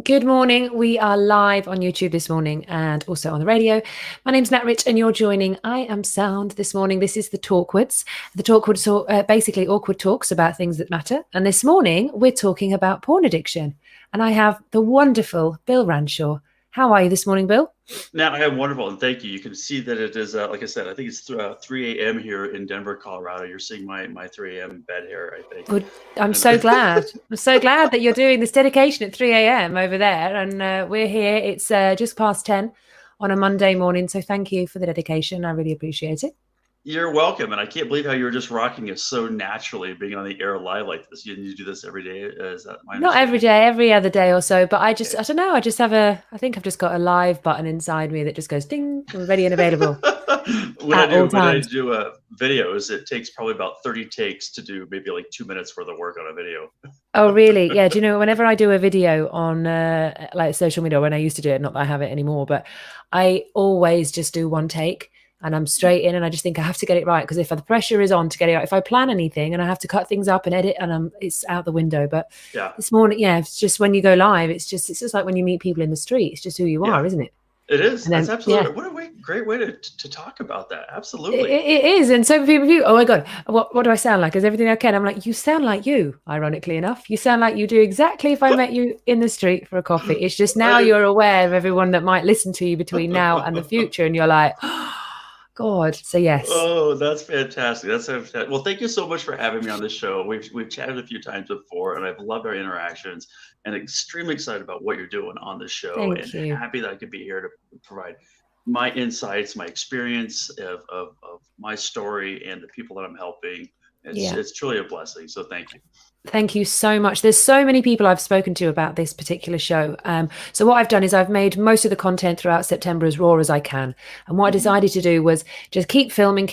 Good morning. We are live on YouTube this morning and also on the radio. My name's Nat Rich and you're joining I Am Sound this morning. This is the Talkwoods. The Talkwoods are basically awkward talks about things that matter. And this morning we're talking about porn addiction. And I have the wonderful Bill Ranshaw. How are you this morning, Bill? Now, I am wonderful, and thank you. You can see that it is, like I said, I think it's 3 a.m. here in Denver, Colorado. You're seeing my 3 a.m. bed here, I think. Good. I'm so glad. I'm so glad that you're doing this dedication at 3 a.m. over there. And we're here. It's just past 10 on a Monday morning. So thank you for the dedication. I really appreciate it. You're welcome, and I can't believe how you were just rocking it so naturally, being on the air live like this. You do this every day? Is that my Not every day, every other day or so. But I don't know. I think I've just got a live button inside me that just goes ding, and ready and available. When I do videos, it takes probably about 30 takes to do maybe like 2 minutes worth of work on a video. Oh, really? Yeah. Do you know, whenever I do a video on like social media, when I used to do it, not that I have it anymore, but I always just do one take. And I'm straight in, and I just think I have to get it right, because if the pressure is on to get it right, if I plan anything and I have to cut things up and edit, and it's out the window. But this morning, it's just when you go live, it's just like when you meet people in the street. It's just who you are, isn't it? It is. That's absolutely what a great way to talk about that. Absolutely, it is. And so people, oh my God, what do I sound like? Is everything okay? And I'm like, you sound like you. Ironically enough, you sound like you do exactly if I met you in the street for a coffee. It's just now you're aware of everyone that might listen to you between now and the future, and you're like, God. So yes. Oh, that's fantastic. That's fantastic. Well, thank you so much for having me on this show. We've chatted a few times before, and I've loved our interactions, and extremely excited about what you're doing on this show. Thank you. Happy that I could be here to provide my insights, my experience of my story, and the people that I'm helping. It's truly a blessing. So thank you. Thank you so much. There's so many people I've spoken to about this particular show. So what I've done is I've made most of the content throughout September as raw as I can. And what I decided to do was just keep filming,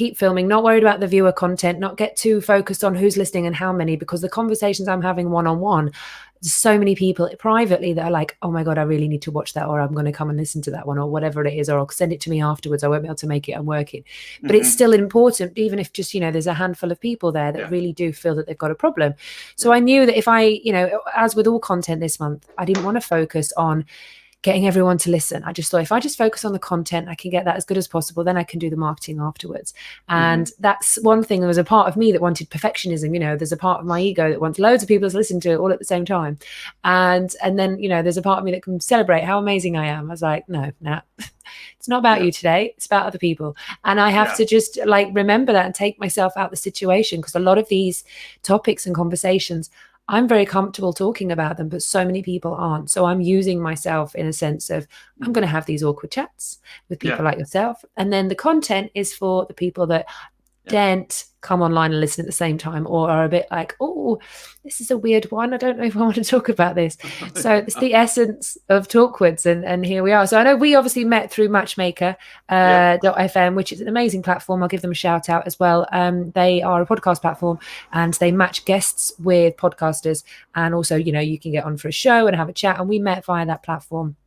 not worried about the viewer content, not get too focused on who's listening and how many, because the conversations I'm having one-on-one, there's so many people privately that are like, oh my God, I really need to watch that, or I'm going to come and listen to that one, or whatever it is, or I'll send it to me afterwards. I won't be able to make it. I'm working. But it's still important, even if just, there's a handful of people there that really do feel that they've got a problem. So I knew that if I, as with all content this month, I didn't want to focus on getting everyone to listen. I just thought if I just focus on the content, I can get that as good as possible. Then I can do the marketing afterwards. And that's one thing. There was a part of me that wanted perfectionism. There's a part of my ego that wants loads of people to listen to it all at the same time. And then, there's a part of me that can celebrate how amazing I am. I was like, no, Nat, it's not about you today. It's about other people. And I have to just remember that and take myself out of the situation, because a lot of these topics and conversations, I'm very comfortable talking about them, but so many people aren't. So I'm using myself in a sense of, I'm going to have these awkward chats with people like yourself. And then the content is for the people that daren't come online and listen at the same time, or are a bit like, oh, this is a weird one. I don't know if I want to talk about this. So it's the essence of Talkwoods, and here we are. So I know we obviously met through Matchmaker.fm, which is an amazing platform. I'll give them a shout out as well. They are a podcast platform, and they match guests with podcasters, and also, you can get on for a show and have a chat. And we met via that platform,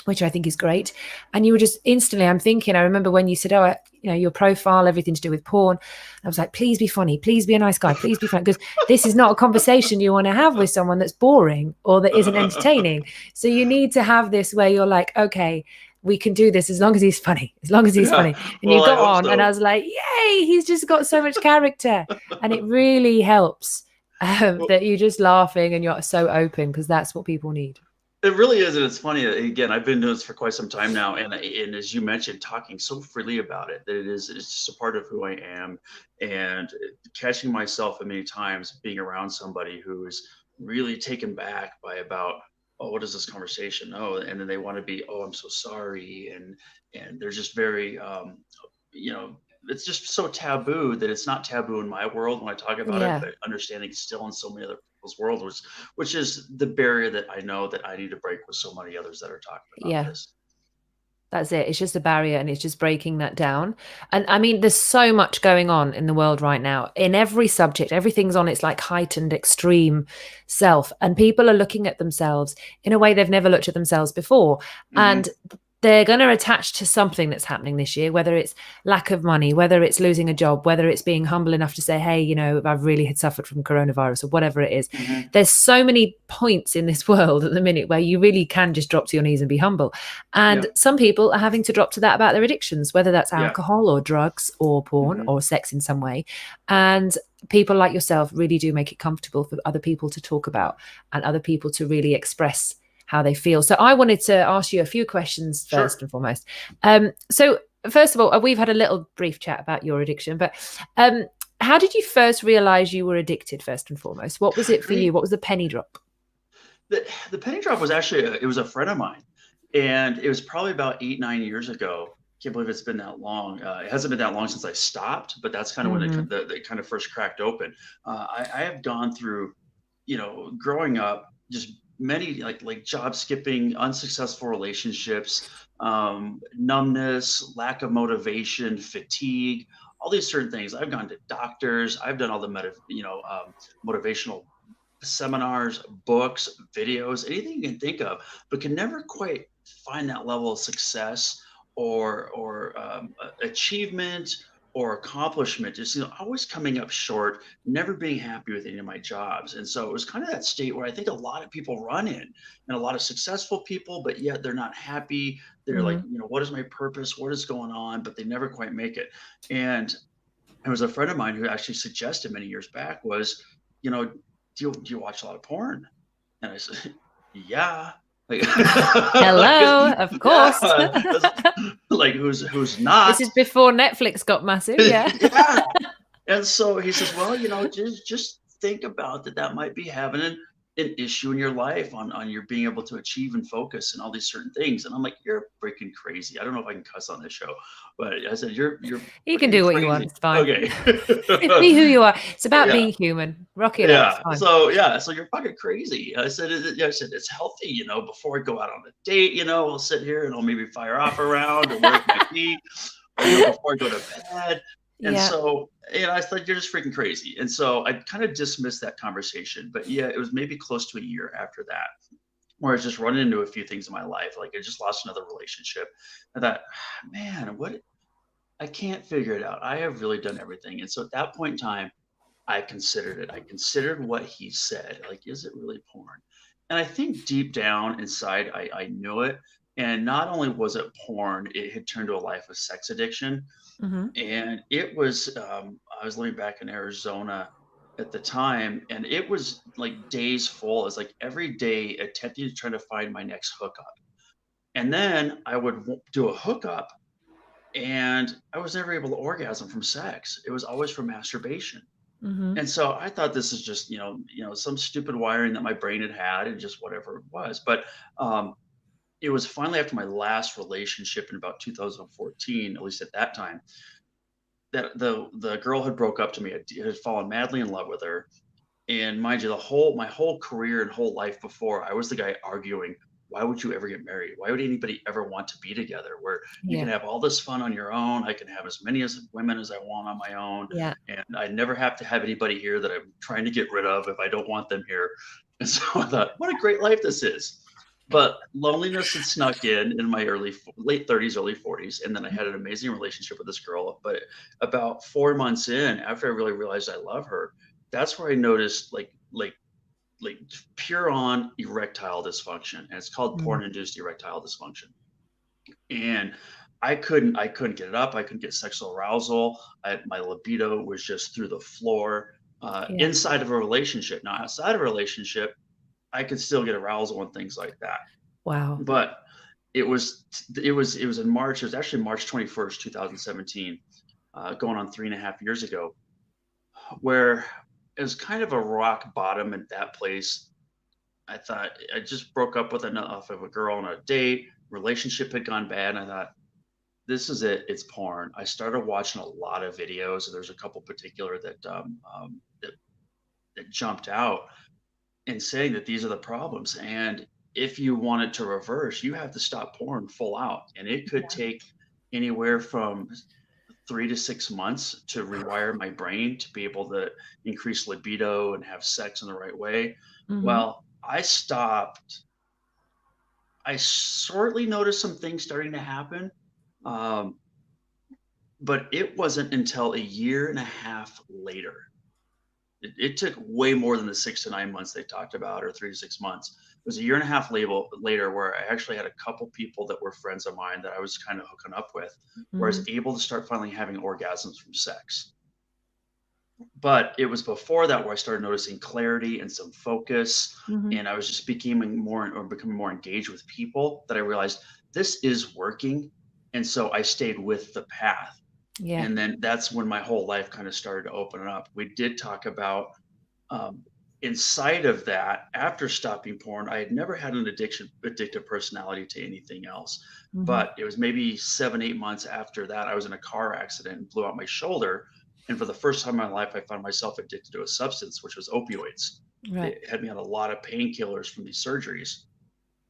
which I think is great. And you were just instantly, I remember when you said, oh, your profile, everything to do with porn. I was like, please be funny. Please be a nice guy. Please be funny. Because this is not a conversation you want to have with someone that's boring or that isn't entertaining. So you need to have this where you're like, okay, we can do this as long as he's funny, And you got on, and I was like, yay, he's just got so much character. And it really helps that you're just laughing and you're so open, because that's what people need. It really is, and it's funny. Again, I've been doing this for quite some time now, and as you mentioned, talking so freely about it, that it's just a part of who I am, and catching myself at many times being around somebody who is really taken back by about, oh, what is this conversation? Oh, and then they want to be, oh, I'm so sorry, and they're just very, it's just so taboo that it's not taboo in my world when I talk about it, but understanding still in so many other people's worlds, which is the barrier that I know that I need to break with so many others that are talking about this. That's it. It's just a barrier, and it's just breaking that down. And I mean, there's so much going on in the world right now. In every subject, everything's on its heightened extreme self, and people are looking at themselves in a way they've never looked at themselves before. And they're going to attach to something that's happening this year, whether it's lack of money, whether it's losing a job, whether it's being humble enough to say, hey, you know, I've really had suffered from coronavirus or whatever it is. Mm-hmm. There's so many points in this world at the minute where you really can just drop to your knees and be humble. And some people are having to drop to that about their addictions, whether that's alcohol or drugs or porn or sex in some way. And people like yourself really do make it comfortable for other people to talk about and other people to really express how they feel. So I wanted to ask you a few questions first and foremost. So first of all, we've had a little brief chat about your addiction, but how did you first realize you were addicted first and foremost? What was it for you? What was the penny drop? The penny drop was actually, it was a friend of mine, and it was probably about 8-9 years ago. Can't believe it's been that long. It hasn't been that long since I stopped, but that's kind of when it kind of first cracked open. I have gone through, you know, growing up, just many like job skipping, unsuccessful relationships, numbness, lack of motivation, fatigue, all these certain things. I've gone to doctors. I've done all the motivational seminars, books, videos, anything you can think of, but can never quite find that level of success or achievement or accomplishment, just, you know, always coming up short, never being happy with any of my jobs. And so it was kind of that state where I think a lot of people run in, and a lot of successful people, but yet they're not happy. They're like, you know, what is my purpose? What is going on? But they never quite make it. And it was a friend of mine who actually suggested many years back was, you know, do you watch a lot of porn? And I said, yeah. Like, hello, of course. Like who's not? This is before Netflix got massive. Yeah. Yeah. And so he says, well, you know, just think about that might be having an issue in your life on your being able to achieve and focus and all these certain things. And I'm like, you're freaking crazy. I don't know if I can cuss on this show, but I said, you're you can do what crazy. you want. It's fine. Okay. Be who you are. It's about being human. Rock it up. So you're fucking crazy. I said it's healthy, you know, before I go out on a date, you know, I'll sit here and I'll maybe fire off around or work my feet, or, you know, before I go to bed. And so, you know, I thought you're just freaking crazy. And so I kind of dismissed that conversation. But yeah, it was maybe close to a year after that where I was just running into a few things in my life. Like I just lost another relationship. I thought, man, I can't figure it out. I have really done everything. And so at that point in time, I considered it. I considered what he said. Like, is it really porn? And I think deep down inside, I knew it. And not only was it porn, it had turned to a life of sex addiction. And it was, I was living back in Arizona at the time, and it was like days full. It's like every day attempting to try to find my next hookup. And then I would do a hookup, and I was never able to orgasm from sex. It was always from masturbation. And so I thought this is just, you know, some stupid wiring that my brain had and just whatever it was. But it was finally after my last relationship in about 2014, at least at that time, that the girl had broke up to me. I had fallen madly in love with her. And mind you, my whole career and whole life before, I was the guy arguing, why would you ever get married? Why would anybody ever want to be together? Where you can have all this fun on your own. I can have as many women as I want on my own. And I never have to have anybody here that I'm trying to get rid of if I don't want them here. And so I thought, what a great life this is. But loneliness had snuck in my late 30s, early 40s. And then I had an amazing relationship with this girl. But about 4 months in, after I really realized I love her, that's where I noticed like pure on erectile dysfunction. And it's called porn induced erectile dysfunction. And I couldn't get it up. I couldn't get sexual arousal. My libido was just through the floor inside of a relationship. Now, outside of a relationship, I could still get arousal and things like that. Wow. But it was in March. It was actually March 21st, 2017, going on 3.5 years ago, where it was kind of a rock bottom at that place. I thought I just broke up with enough of a girl on a date. Relationship had gone bad. And I thought, this is it. It's porn. I started watching a lot of videos. And there's a couple particular that jumped out and saying that these are the problems. And if you want it to reverse, you have to stop porn full out. And it could take anywhere from 3 to 6 months to rewire my brain to be able to increase libido and have sex in the right way. Well, I stopped I shortly noticed some things starting to happen. Um, but it wasn't until a year and a half later. It took way more than the 6 to 9 months they talked about, or 3 to 6 months. It was a year and a half later where I actually had a couple people that were friends of mine that I was kind of hooking up with, where I Mm-hmm. was able to start finally having orgasms from sex. But it was before that where I started noticing clarity and some focus, Mm-hmm. and I was just becoming more engaged with people, that I realized this is working. And so I stayed with the path. Yeah. And then that's when my whole life kind of started to open up. We did talk about, um, inside of that, after stopping porn, I had never had an addictive personality to anything else. Mm-hmm. But it was maybe 7, 8 months after that, I was in a car accident and blew out my shoulder. And for the first time in my life, I found myself addicted to a substance, which was opioids. Right. It had me on a lot of painkillers from these surgeries.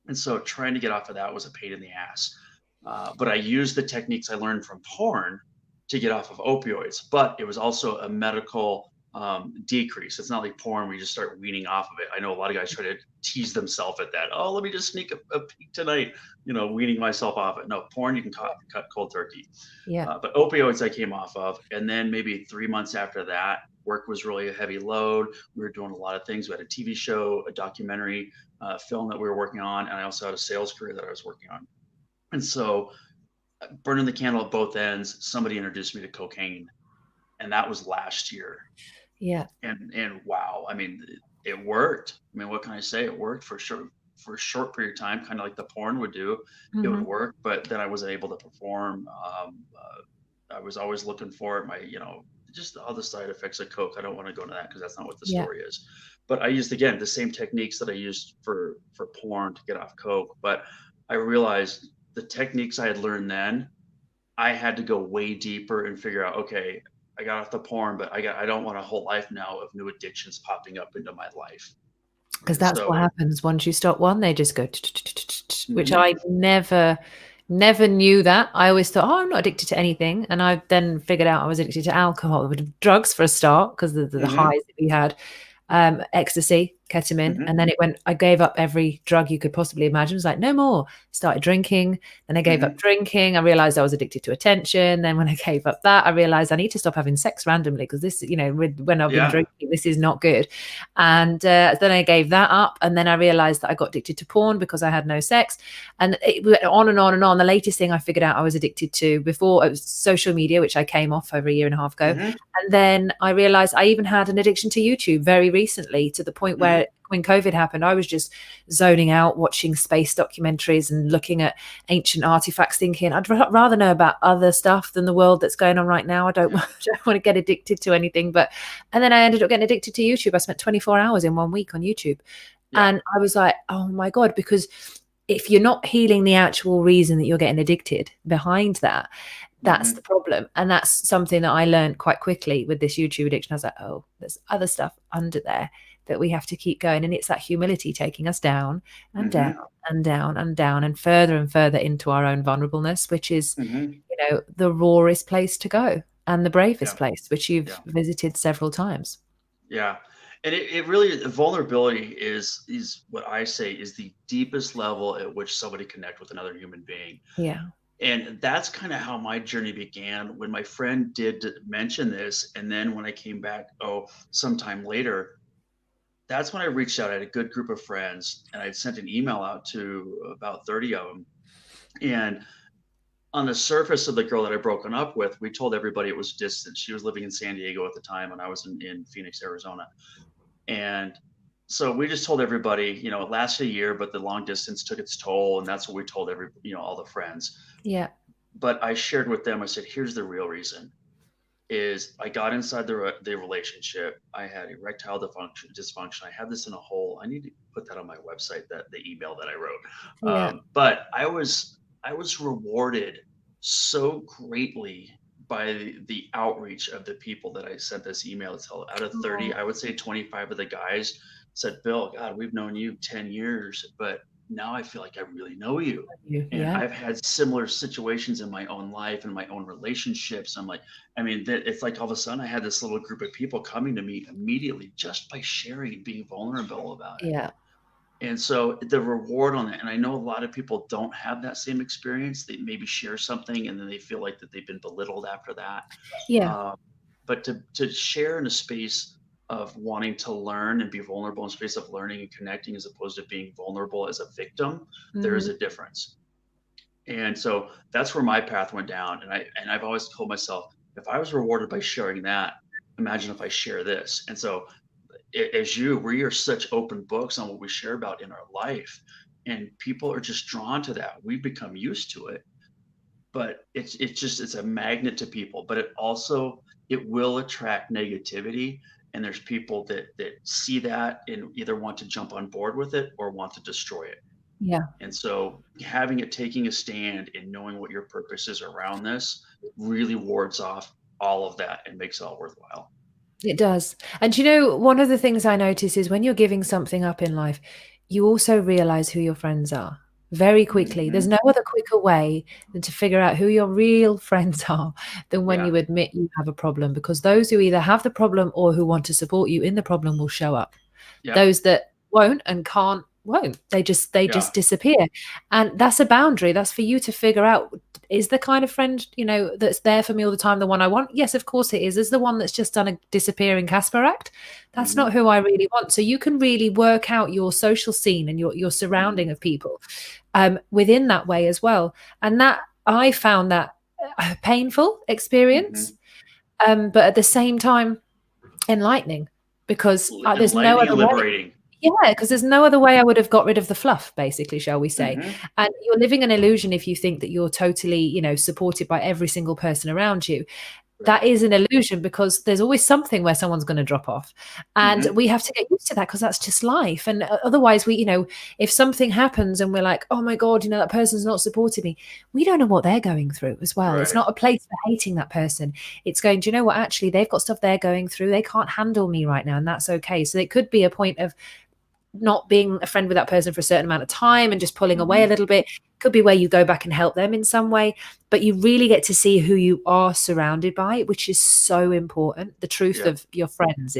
And so trying to get off of that was a pain in the ass. But I used the techniques I learned from porn to get off of opioids, but it was also a medical decrease. It's not like porn where you just start weaning off of it. I know a lot of guys try to tease themselves at that. Oh, let me just sneak a peek tonight, weaning myself off it. No, porn, you can cut cold turkey. Yeah. But opioids I came off of. And then maybe 3 months after that, work was really a heavy load. We were doing a lot of things. We had a TV show, a documentary, film that we were working on. And I also had a sales career that I was working on. And so, burning the candle at both ends, somebody introduced me to cocaine. And that was last year. Yeah. And wow, I mean, it worked. I mean, what can I say? It worked for sure for a short period of time, kind of like the porn would do. It would Mm-hmm. work, but then I wasn't able to perform. I was always looking for it. Just all the side effects of coke. I don't want to go into that because that's not what the Yeah. story is. But I used, again, the same techniques that I used for porn to get off coke. But I realized the techniques I had learned then, I had to go way deeper and figure out, okay, I got off the porn, but I don't want a whole life now of new addictions popping up into my life. Because And that's what so, happens once you stop one, they just go, which mhm, I never knew that. I always thought, oh, I'm not addicted to anything. And I then figured out I was addicted to alcohol, drugs for a start, because the mhm, highs that we had, ecstasy, ketamine. mhm, And then it went, I gave up every drug you could possibly imagine. It was like, no more. Started drinking. Then I gave up mhm, drinking. I realized I was addicted to attention. Then when I gave up that, I realized I need to stop having sex randomly, because this, when I've been yeah, drinking, this is not good. And then I gave that up. And then I realized that I got addicted to porn because I had no sex. And it went on and on and on. The latest thing I figured out I was addicted to before, it was social media, which I came off over a year and a half ago. mhm, And then I realized I even had an addiction to YouTube very recently, to the point mhm, where when COVID happened, I was just zoning out, watching space documentaries and looking at ancient artifacts, thinking I'd rather know about other stuff than the world that's going on right now. I don't, yeah, don't want to get addicted to anything. And then I ended up getting addicted to YouTube. I spent 24 hours in 1 week on YouTube. yeah, And I was like, oh my God, because if you're not healing the actual reason that you're getting addicted behind that, that's the mhm, problem. And that's something that I learned quite quickly with this YouTube addiction. I was like, oh, there's other stuff under there that we have to keep going. And it's that humility taking us down and down mhm, and down and further into our own vulnerableness, which is, mhm, the rawest place to go and the bravest yeah, place, which you've yeah, visited several times. yeah. And it really, vulnerability is what I say is the deepest level at which somebody connect with another human being. Yeah. And that's kind of how my journey began, when my friend did mention this. And then when I came back, sometime later, that's when I reached out. I had a good group of friends, and I'd sent an email out to about 30 of them. And on the surface of the girl that I broken up with, we told everybody it was distance. She was living in San Diego at the time, and I was in Phoenix, Arizona. And so we just told everybody, it lasted a year, but the long distance took its toll. And that's what we told all the friends. Yeah. But I shared with them, I said, here's the real reason is I got inside the relationship. I had erectile dysfunction. I had this in a hole. I need to put that on my website, that the email that I wrote. Yeah. But I was rewarded so greatly by the outreach of the people that I sent this email to. Out of 30, Oh, I would say 25 of the guys said, Bill, God, we've known you 10 years, but now I feel like I really know you. And yeah. I've had similar situations in my own life and my own relationships. I'm like, it's like all of a sudden I had this little group of people coming to me immediately just by sharing and being vulnerable about it. Yeah. And so the reward on that, and I know a lot of people don't have that same experience. They maybe share something and then they feel like that they've been belittled after that. Yeah. Uh, but to share in a space of wanting to learn and be vulnerable in a space of learning and connecting as opposed to being vulnerable as a victim, there is Mm. a difference. And so that's where my path went down. And I've always told myself, if I was rewarded by sharing that, imagine if I share this. And so as we are such open books on what we share about in our life, and people are just drawn to that. We've become used to it, but it's a magnet to people. But it will attract negativity, and there's people that see that and either want to jump on board with it or want to destroy it. Yeah. And so taking a stand and knowing what your purpose is around this really wards off all of that and makes it all worthwhile. It does. And you know, one of the things I notice is when you're giving something up in life, you also realize who your friends are very quickly. There's Hmm. no other quicker way than to figure out who your real friends are than when Yeah. you admit you have a problem, because those who either have the problem or who want to support you in the problem will show up. Yep. Those that won't and can't won't. They Yeah. just disappear. And that's a boundary. That's for you to figure out, is the kind of friend, you know, that's there for me all the time the one I want? Yes, of course it is. Is the one that's just done a disappearing Casper act? That's Hmm. not who I really want. So you can really work out your social scene and your Hmm. surrounding of people within that way as well. And that, I found that a painful experience, Hmm. but at the same time enlightening, because there's no Enlightening and other way. liberating. Yeah, because there's no other way I would have got rid of the fluff, basically, shall we say. Hmm. And you're living an illusion if you think that you're totally, you know, supported by every single person around you. That Right. is an illusion, because there's always something where someone's going to drop off. And Hmm. we have to get used to that, because that's just life. And otherwise, we, you know, if something happens and we're like, oh my God, you know, that person's not supporting me, we don't know what they're going through as well. It's Right. not a place for hating that person. It's going, do you know what? Actually, they've got stuff they're going through. They can't handle me right now. And that's okay. So it could be a point of not being a friend with that person for a certain amount of time and just pulling away a Hmm. little bit. Could be where you go back and help them in some way, but you really get to see who you are surrounded by, which is so important. The truth Yep. of your friends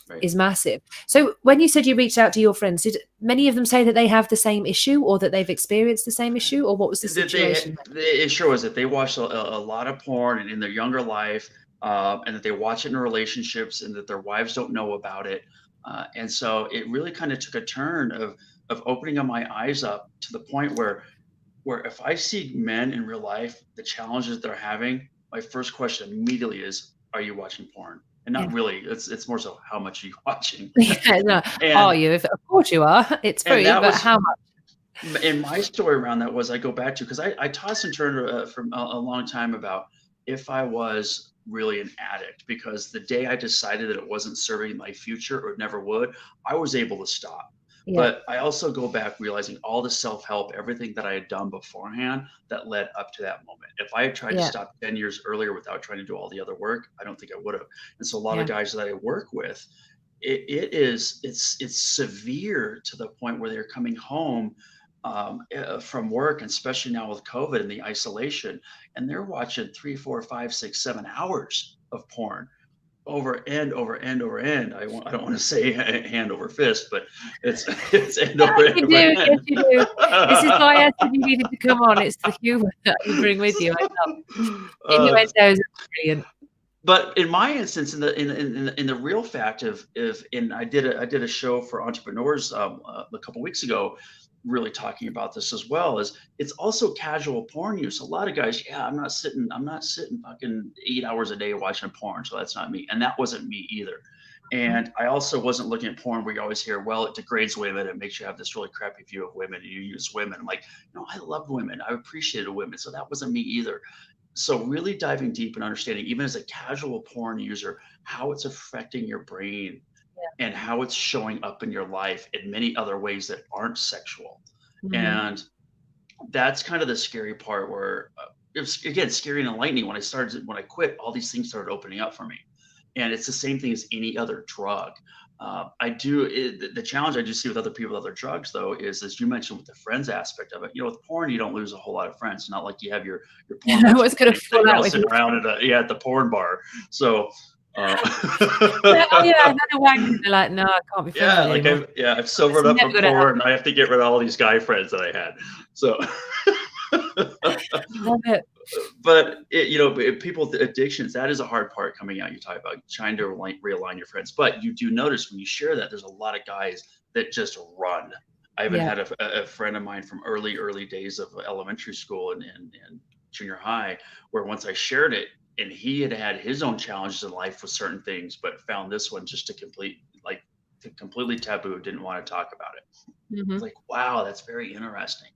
Right. is massive. So when you said you reached out to your friends, did many of them say that they have the same issue, or that they've experienced the same issue, or what was the That they, situation? it sure was that they watched a lot of porn in their younger life, and that they watch it in relationships, and that their wives don't know about it. And so it really kind of took a turn of opening up my eyes up to the point where if I see men in real life, the challenges they're having, my first question immediately is, "Are you watching porn?" And not Yeah. really. It's more so, "How much are you watching?" Yeah, no, are And you? Of course you are. It's and free, that but was how much? and my story around that was I go back to because I toss and turn for a long time about if I was really an addict because the day I decided that it wasn't serving my future or never would, I was able to stop. Yeah. But I also go back realizing all the self help, everything that I had done beforehand that led up to that moment. If I had tried to Yeah. stop 10 years earlier without trying to do all the other work, I don't think I would have. And so a lot of Yeah. guys that I work with, it's severe to the point where they're coming home from work, and especially now with COVID and the isolation, and they're watching 3, 4, 5, 6, 7 hours of porn over and over and over and. I don't want to say hand over fist, but it's it's end Yes, over end you over do. Yes, end. you do. This is why I said you needed to come on. It's the humor that you bring with you. I love uh, innuendos are brilliant. but in my instance, in the real fact of if and I did a show for entrepreneurs a couple weeks ago, really talking about this as well. Is it's also casual porn use. A lot of guys, yeah, I'm not sitting fucking 8 hours a day watching porn, so that's not me, and that wasn't me either. Mm. And I also wasn't looking at porn where you always hear, well, it degrades women, it makes you have this really crappy view of women, and you use women. I'm like, no, I love women, I appreciated women, so that wasn't me either. So really diving deep and understanding, even as a casual porn user, how it's affecting your brain and how it's showing up in your life in many other ways that aren't sexual. Mhm. And that's kind of the scary part where it was again scary and enlightening when I quit, all these things started opening up for me. And it's the same thing as any other drug. The challenge I do see with other people with other drugs though is, as you mentioned, with the friends aspect of it. You know, with porn you don't lose a whole lot of friends. It's not like you have your porn I watching was gonna buddies that fall you're out all with sitting you. around at the porn bar. So Uh, Yeah, oh yeah, I've had a wank, and they're like, "No, I can't be friends yeah, with you like anymore." I've It's sobered up never from gonna porn. happen. I have to get rid of all these guy friends that I had. So, Love it. but people with addictions, that is a hard part coming out. You talk about trying to realign your friends, but you do notice when you share that there's a lot of guys that just run. I even Yeah. had a friend of mine from early days of elementary school and junior high, where once I shared it, and he had had his own challenges in life with certain things, but found this one just to completely taboo, didn't want to talk about it. It's Mhm. like, wow, that's very interesting.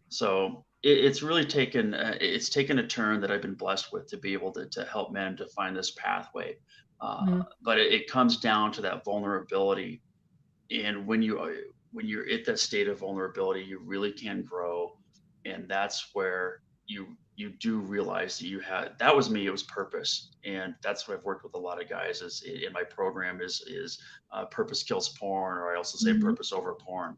So it's really taken a turn that I've been blessed with to be able to help men to find this pathway. Mhm. But it comes down to that vulnerability, and when you're at that state of vulnerability, you really can grow, and that's where you do realize that you had that was me. It was purpose, and that's what I've worked with a lot of guys is in my program is purpose kills porn, or I also say Mhm. purpose over porn.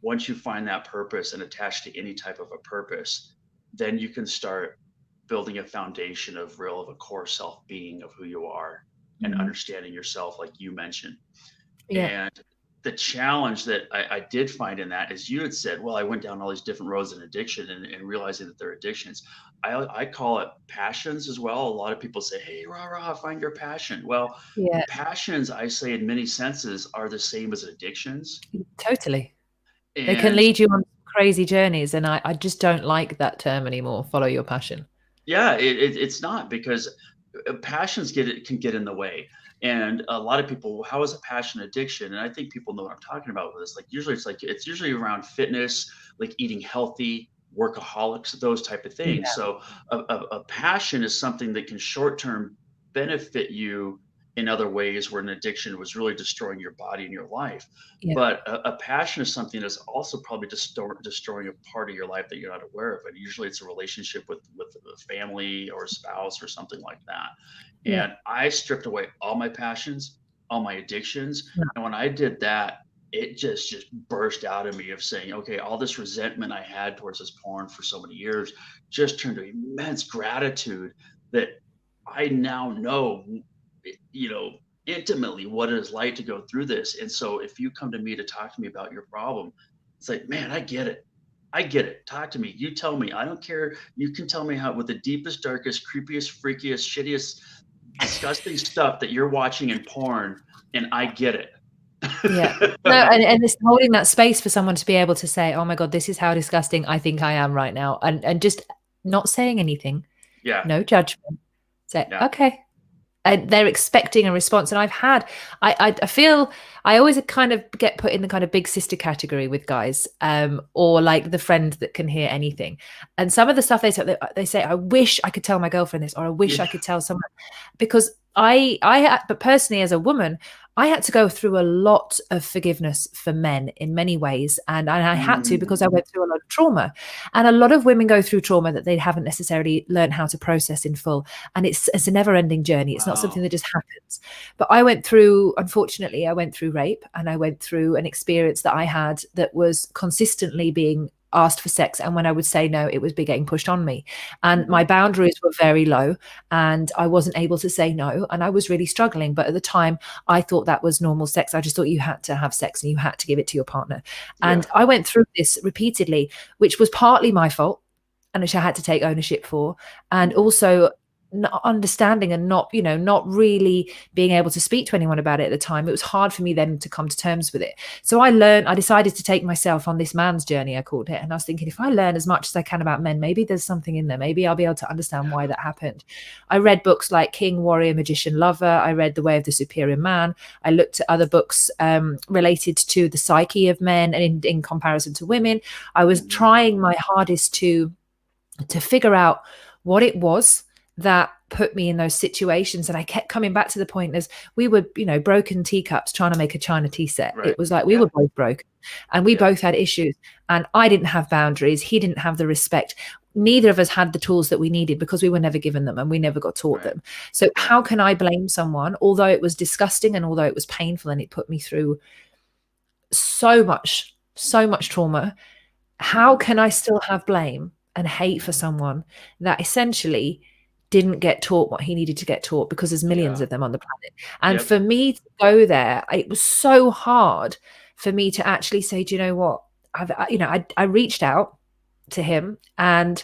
Once you find that purpose and attach to any type of a purpose, then you can start building a foundation of a core self being of who you are and Mhm. understanding yourself, like you mentioned. Yeah. And the challenge that I did find in that is you had said, well, I went down all these different roads in addiction and realizing that they're addictions. I call it passions as well. A lot of people say, hey, rah, rah, find your passion. Well, Yeah. passions, I say in many senses, are the same as addictions. Totally. They can And lead you on crazy journeys, and I just don't like that term anymore, follow your passion. yeah, it's not because passions can get in the way. And a lot of people, "Well, how is a passion addiction?" And I think people know what I'm talking about with this. It's usually around fitness, like eating healthy, workaholics, those type of things. Yeah. So a passion is something that can short term benefit you in other ways, where an addiction was really destroying your body and your life. Yeah. But a passion is something that's also probably destroying a part of your life that you're not aware of. And usually it's a relationship with a family or a spouse or something like that. Yeah. And I stripped away all my passions, all my addictions. Yeah. And when I did that, it just burst out of me of saying, okay, all this resentment I had towards this porn for so many years just turned to immense gratitude that I now know, intimately what it is like to go through this. And so if you come to me to talk to me about your problem, it's like, man, I get it. I get it. Talk to me. You tell me. I don't care. You can tell me how with the deepest, darkest, creepiest, freakiest, shittiest, disgusting stuff that you're watching in porn, and I get it. Yeah. No, and it's holding that space for someone to be able to say, "Oh my God, this is how disgusting I think I am right now," and just not saying anything, Yeah. no judgment. Say, Yeah. "Okay." And they're expecting a response. And I feel I always kind of get put in the kind of big sister category with guys, or like the friend that can hear anything. And some of the stuff they say, I wish I could tell my girlfriend this, or I wish I Yeah. could tell someone, because but personally as a woman, I had to go through a lot of forgiveness for men in many ways. And I had to because I Mm. went through a lot of trauma. And a lot of women go through trauma that they haven't necessarily learned how to process in full. And it's a never ending journey. It's not something Wow. that just happens. But unfortunately, I went through rape, and I went through an experience that I had that was consistently being asked for sex, and when I would say no, it was be getting pushed on me, and Mhm. my boundaries were very low, and I wasn't able to say no, and I was really struggling. But at the time, I thought that was normal sex. I just thought you had to have sex and you had to give it to your partner. And Yeah. I went through this repeatedly, which was partly my fault and which I had to take ownership for, and Mhm. also not understanding and not really being able to speak to anyone about it at the time. It was hard for me then to come to terms with it. So I decided to take myself on this man's journey, I called it. And I was thinking, if I learn as much as I can about men, maybe there's something in there. Maybe I'll be able to understand why that happened. I read books like King, Warrior, Magician, Lover. I read The Way of the Superior Man. I looked at other books related to the psyche of men and in comparison to women. I was Mhm. trying my hardest to figure out what it was that put me in those situations. And I kept coming back to the point as we were, broken teacups trying to make a china tea set. Right. It was like we Yeah. were both broken and we Yeah. both had issues, and I didn't have boundaries. He didn't have the respect. Neither of us had the tools that we needed because we were never given them and we never got taught Right. them. So Right. how can I blame someone, although it was disgusting and although it was painful and it put me through so much trauma? How Mhm. can I still have blame and hate for someone that essentially didn't get taught what he needed to get taught, because there's millions of them on the planet. And Yep. for me to go there, it was so hard for me to actually say, do you know what? I reached out to him, and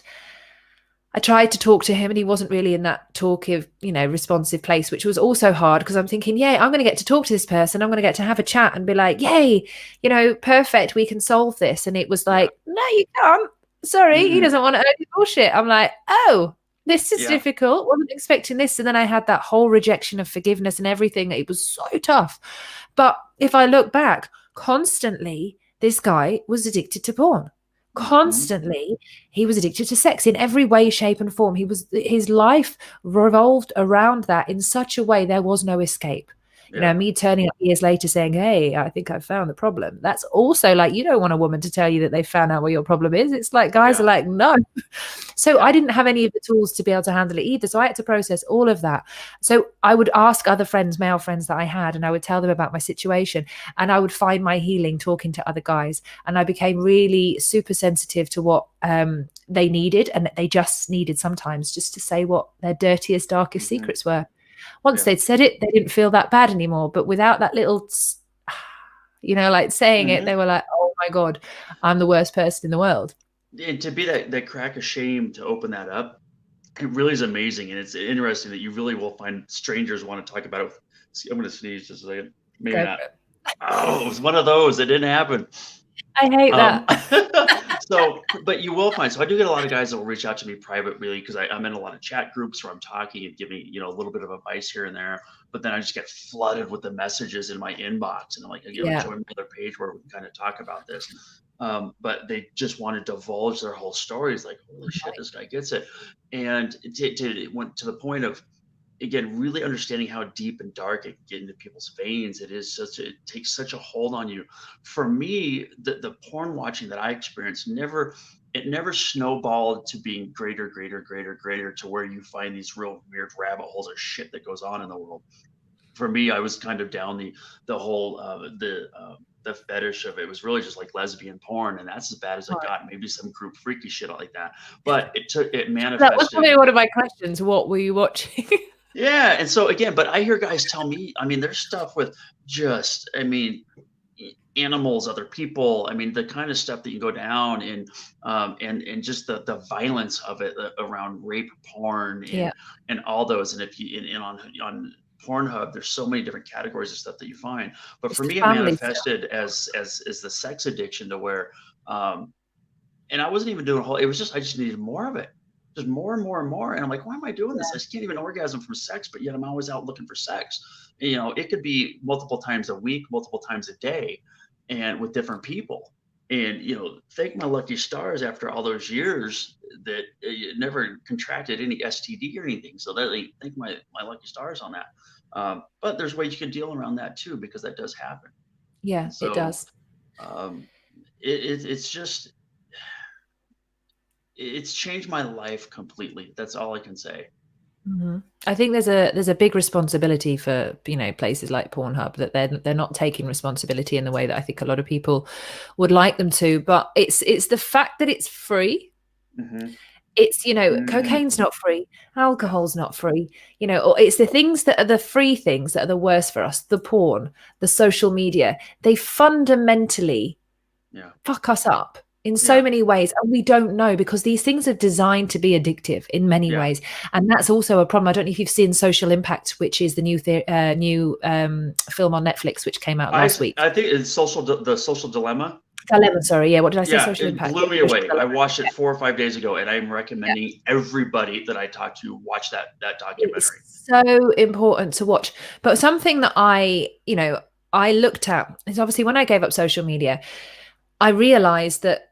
I tried to talk to him, and he wasn't really in that talkative, responsive place, which was also hard, because I'm thinking, yeah, I'm going to get to talk to this person. I'm going to get to have a chat and be like, yay, perfect. We can solve this. And it was like, no, you can't. Sorry, he doesn't want to earn your bullshit. I'm like, oh, this is difficult. Wasn't expecting this. And then I had that whole rejection of forgiveness and everything. It was so tough. But if I look back, constantly, this guy was addicted to porn. Constantly, he was addicted to sex in every way, shape, and form. His life revolved around that in such a way there was no escape. Me turning up years later saying, hey, I think I've found the problem. That's also like, you don't want a woman to tell you that they found out what your problem is. It's like guys are like, no. So I didn't have any of the tools to be able to handle it either. So I had to process all of that. So I would ask other friends, male friends that I had, and I would tell them about my situation, and I would find my healing talking to other guys. And I became really super sensitive to what they needed, and they just needed sometimes just to say what their dirtiest, darkest secrets were. Once they'd said it, they didn't feel that bad anymore. But without that little, like saying it, they were like, oh my God, I'm the worst person in the world. And to be that crack of shame to open that up, it really is amazing. And it's interesting that you really will find strangers want to talk about it. See, I'm going to sneeze just a second. Maybe not. Oh, it was one of those. It didn't happen. I hate that. So, but you will find, so I do get a lot of guys that will reach out to me privately, because I'm in a lot of chat groups where I'm talking and giving, a little bit of advice here and there, but then I just get flooded with the messages in my inbox, and I'm like, join another page where we can kind of talk about this. But they just want to divulge their whole stories, like, holy shit, this guy gets it. And it went to the point of, again, really understanding how deep and dark it can get into people's veins. It takes such a hold on you. For me, the porn watching that I experienced never snowballed to being greater to where you find these real weird rabbit holes of shit that goes on in the world. For me, I was kind of down the whole the fetish of it. It was really just like lesbian porn, and that's as bad as I got. Maybe some group freaky shit like that, but it manifested. That was probably one of my questions. What were you watching? Yeah. And so again, but I hear guys tell me, there's stuff with just, animals, other people. The kind of stuff that you go down and just the violence of it around rape porn and all those. And if you, and on Pornhub, there's so many different categories of stuff that you find. But for me, it manifested as the sex addiction, to where, and I wasn't even doing it was just, I just needed more of it. Just more and more and more. And I'm like, why am I doing this? I just can't even orgasm from sex, but yet I'm always out looking for sex. It could be multiple times a week, multiple times a day, and with different people. And, thank my lucky stars, after all those years, that it never contracted any STD or anything. So thank my lucky stars on that. But there's ways you can deal around that too, because that does happen. Yeah, so, it does. It's just, it's changed my life completely. That's all I can say. I think there's a big responsibility for places like Pornhub, that they're not taking responsibility in the way that I think a lot of people would like them to. But it's the fact that it's free. It's cocaine's not free, alcohol's not free, or it's the things that are the free things that are the worst for us. The porn, the social media, they fundamentally fuck us up in so many ways, and we don't know, because these things are designed to be addictive in many ways. And that's also a problem. I don't know if you've seen Social Impact, which is the new film on Netflix, which came out last week. I think it's the social dilemma. Sorry, what did I say? Social Impact. It blew me away. I watched it 4 or 5 days ago, and I'm recommending everybody that I talk to watch that documentary. It's so important to watch. But something that I looked at is, obviously, when I gave up social media, I realized that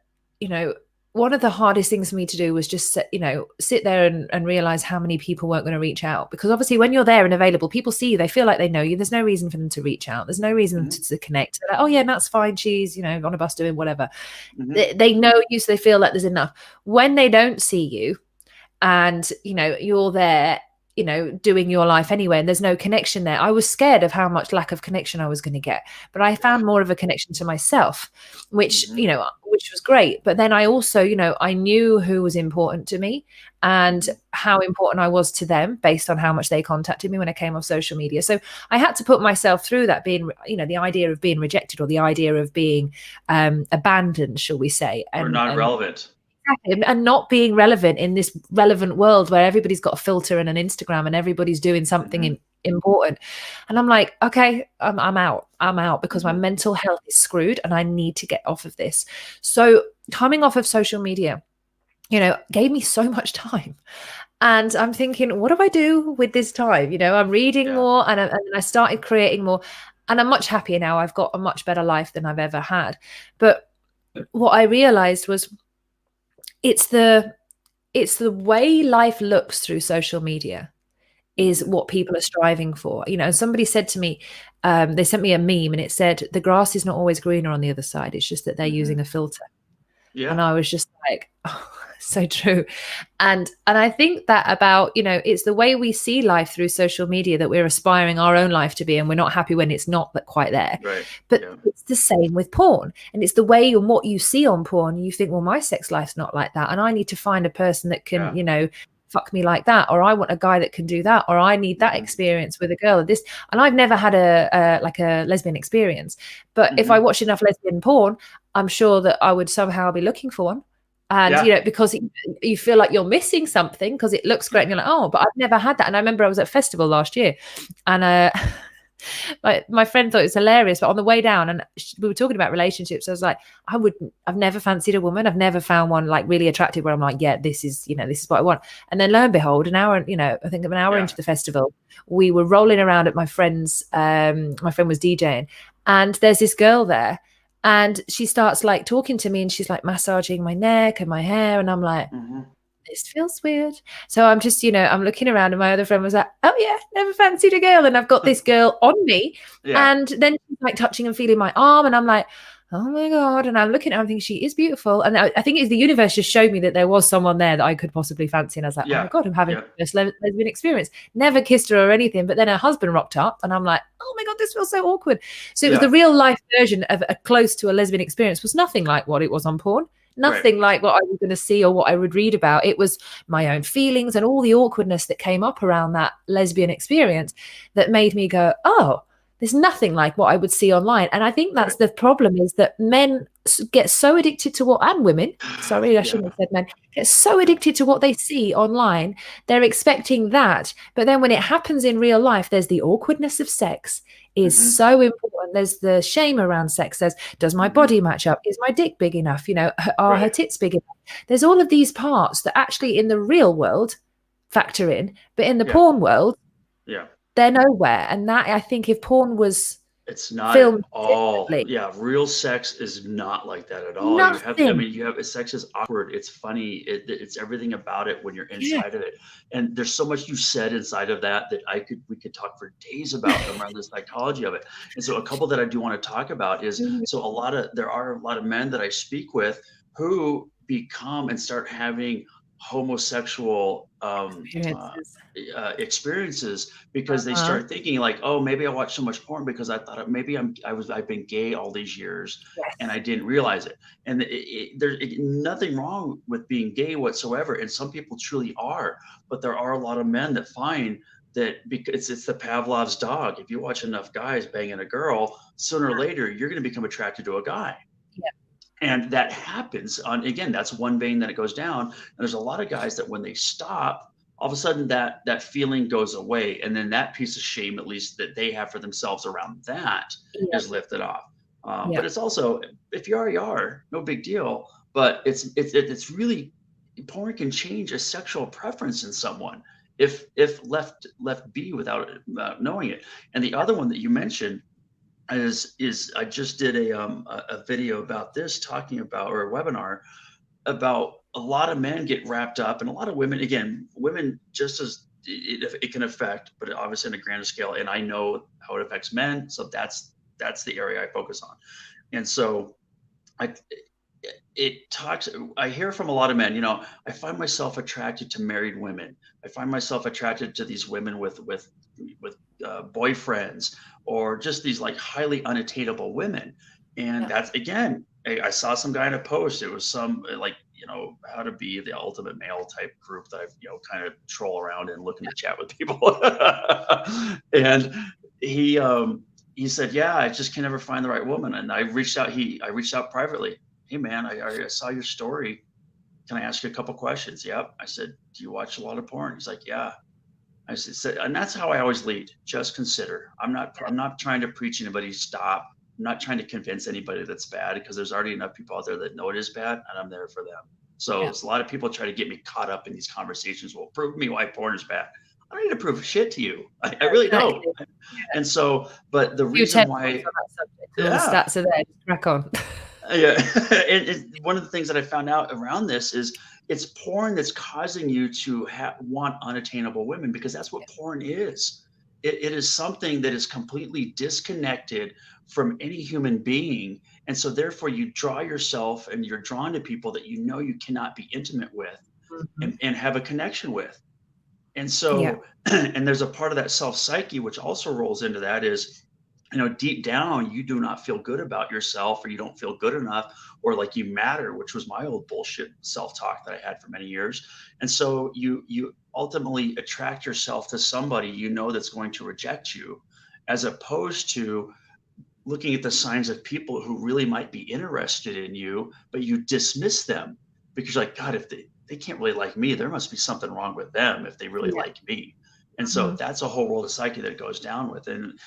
one of the hardest things for me to do was just sit there and realize how many people weren't going to reach out. Because obviously when you're there and available, people see you, they feel like they know you. There's no reason for them to reach out. There's no reason to connect. They're like, oh yeah, that's fine. She's, on a bus doing whatever. They know you, so they feel like there's enough. When they don't see you and, you're there, doing your life anyway, and there's no connection there. I was scared of how much lack of connection I was going to get, but I found more of a connection to myself, which which was great. But then I also, I knew who was important to me and how important I was to them based on how much they contacted me when I came off social media. So I had to put myself through that, being, the idea of being rejected, or the idea of being abandoned, shall we say, or not relevant. And not being relevant in this relevant world where everybody's got a filter and an Instagram and everybody's doing something important. And I'm like, okay, I'm out because my mental health is screwed and I need to get off of this. So coming off of social media, gave me so much time. And I'm thinking, what do I do with this time? I'm reading more, and I started creating more, and I'm much happier now. I've got a much better life than I've ever had. But what I realized was, it's the way life looks through social media is what people are striving for. Somebody said to me, they sent me a meme and it said, the grass is not always greener on the other side. It's just that they're using a filter. Yeah. And I was just like, oh, so true. And I think that about, it's the way we see life through social media that we're aspiring our own life to be, and we're not happy when it's not quite there. Right. But it's the same with porn. And it's the way and what you see on porn. You think, well, my sex life's not like that, and I need to find a person that can, fuck me like that, or I want a guy that can do that, or I need that experience with a girl. And I've never had a lesbian experience, but if I watch enough lesbian porn, I'm sure that I would somehow be looking for one. And because you feel like you're missing something because it looks great, and you're like, oh, but I've never had that. And I remember I was at a festival last year, and my friend thought it was hilarious, but on the way down, and we were talking about relationships, I was like, I've never fancied a woman. I've never found one like really attractive where I'm like, yeah, this is what I want. And then lo and behold, I think of an hour into the festival, we were rolling around at my friend's, my friend was DJing, and there's this girl there, and she starts like talking to me, and she's like massaging my neck and my hair, and I'm like, this feels weird. So I'm just, I'm looking around, and my other friend was like, oh yeah, never fancied a girl. And I've got this girl on me. And then she's like touching and feeling my arm. And I'm like, oh my God. And I'm looking at her, I'm thinking she is beautiful. And I think it's the universe just showed me that there was someone there that I could possibly fancy. And I was like, oh my God, I'm having this lesbian experience. Never kissed her or anything. But then her husband rocked up, and I'm like, oh my God, this feels so awkward. So it was the real life version of a close to a lesbian experience. Was nothing like what it was on porn. Nothing like what I was going to see or what I would read about. It was my own feelings and all the awkwardness that came up around that lesbian experience that made me go, oh, there's nothing like what I would see online. And I think that's the problem, is that men get so addicted to and women, sorry, I shouldn't have said men, get so addicted to what they see online. They're expecting that. But then when it happens in real life, there's the awkwardness of sex is so important. There's the shame around sex. Does my body match up? Is my dick big enough? Are her tits big enough? There's all of these parts that actually in the real world factor in, but in the porn world, they're nowhere. And that, I think, if porn was it's not at all. Real sex is not like that at all. Sex is awkward. It's funny. It's everything about it when you're inside of it. And there's so much you said inside of that we could talk for days about around the psychology of it. And so a couple that I do want to talk about is, there are a lot of men that I speak with who become and start having homosexual experiences because they start thinking like, oh, maybe I watched so much porn because I thought maybe I've been gay all these years and I didn't realize it. And there's nothing wrong with being gay whatsoever, and some people truly are, but there are a lot of men that find that because it's the Pavlov's dog. If you watch enough guys banging a girl, sooner or later you're going to become attracted to a guy. And that happens again, that's one vein that it goes down. And there's a lot of guys that when they stop, all of a sudden that feeling goes away. And then that piece of shame, at least that they have for themselves around that, is lifted off. But it's also, if you are, no big deal. But it's really, porn can change a sexual preference in someone if left be without knowing it. And the other one that you mentioned is I just did a video about this, talking about, or a webinar about, a lot of men get wrapped up, and a lot of women just as it can affect, but obviously on a grander scale. And I know how it affects men, so that's the area I focus on. And so it talks, I hear from a lot of men, I find myself attracted to married women. I find myself attracted to these women with boyfriends, or just these like highly unattainable women. And Yeah. that's, again, I saw some guy in a post. It was some like, how to be the ultimate male type group that I've, kind of troll around and looking to chat with people. And he, he said, yeah, I just can never find the right woman. And I reached out privately. Hey man, I saw your story. Can I ask you a couple questions? Yep. I said, do you watch a lot of porn? He's like, yeah. I said, and that's how I always lead. Just consider. I'm not trying to preach anybody stop. I'm not trying to convince anybody that's bad, because there's already enough people out there that know it is bad, and I'm there for them. So Yeah. there's a lot of people try to get me caught up in these conversations. Well, prove me why porn is bad. I don't need to prove shit to you. I really don't. Yeah. And so, but the Few reason TED why, talks on that subject, and all the yeah, stats are there. Just crack on. yeah. One of the things that I found out around this is it's porn that's causing you to want unattainable women, because that's what porn is. It is something that is completely disconnected from any human being. And so therefore you draw yourself, and you're drawn to people that you cannot be intimate with Mhm. and have a connection with. And Yeah. so, and there's a part of that self psyche, which also rolls into that, is, deep down, you do not feel good about yourself, or you don't feel good enough, or like you matter, which was my old bullshit self-talk that I had for many years. And so you ultimately attract yourself to somebody that's going to reject you, as opposed to looking at the signs of people who really might be interested in you, but you dismiss them because you're like, God, if they can't really like me, there must be something wrong with them if they really Yeah. like me. And so Mhm. that's a whole world of psyche that it goes down with. And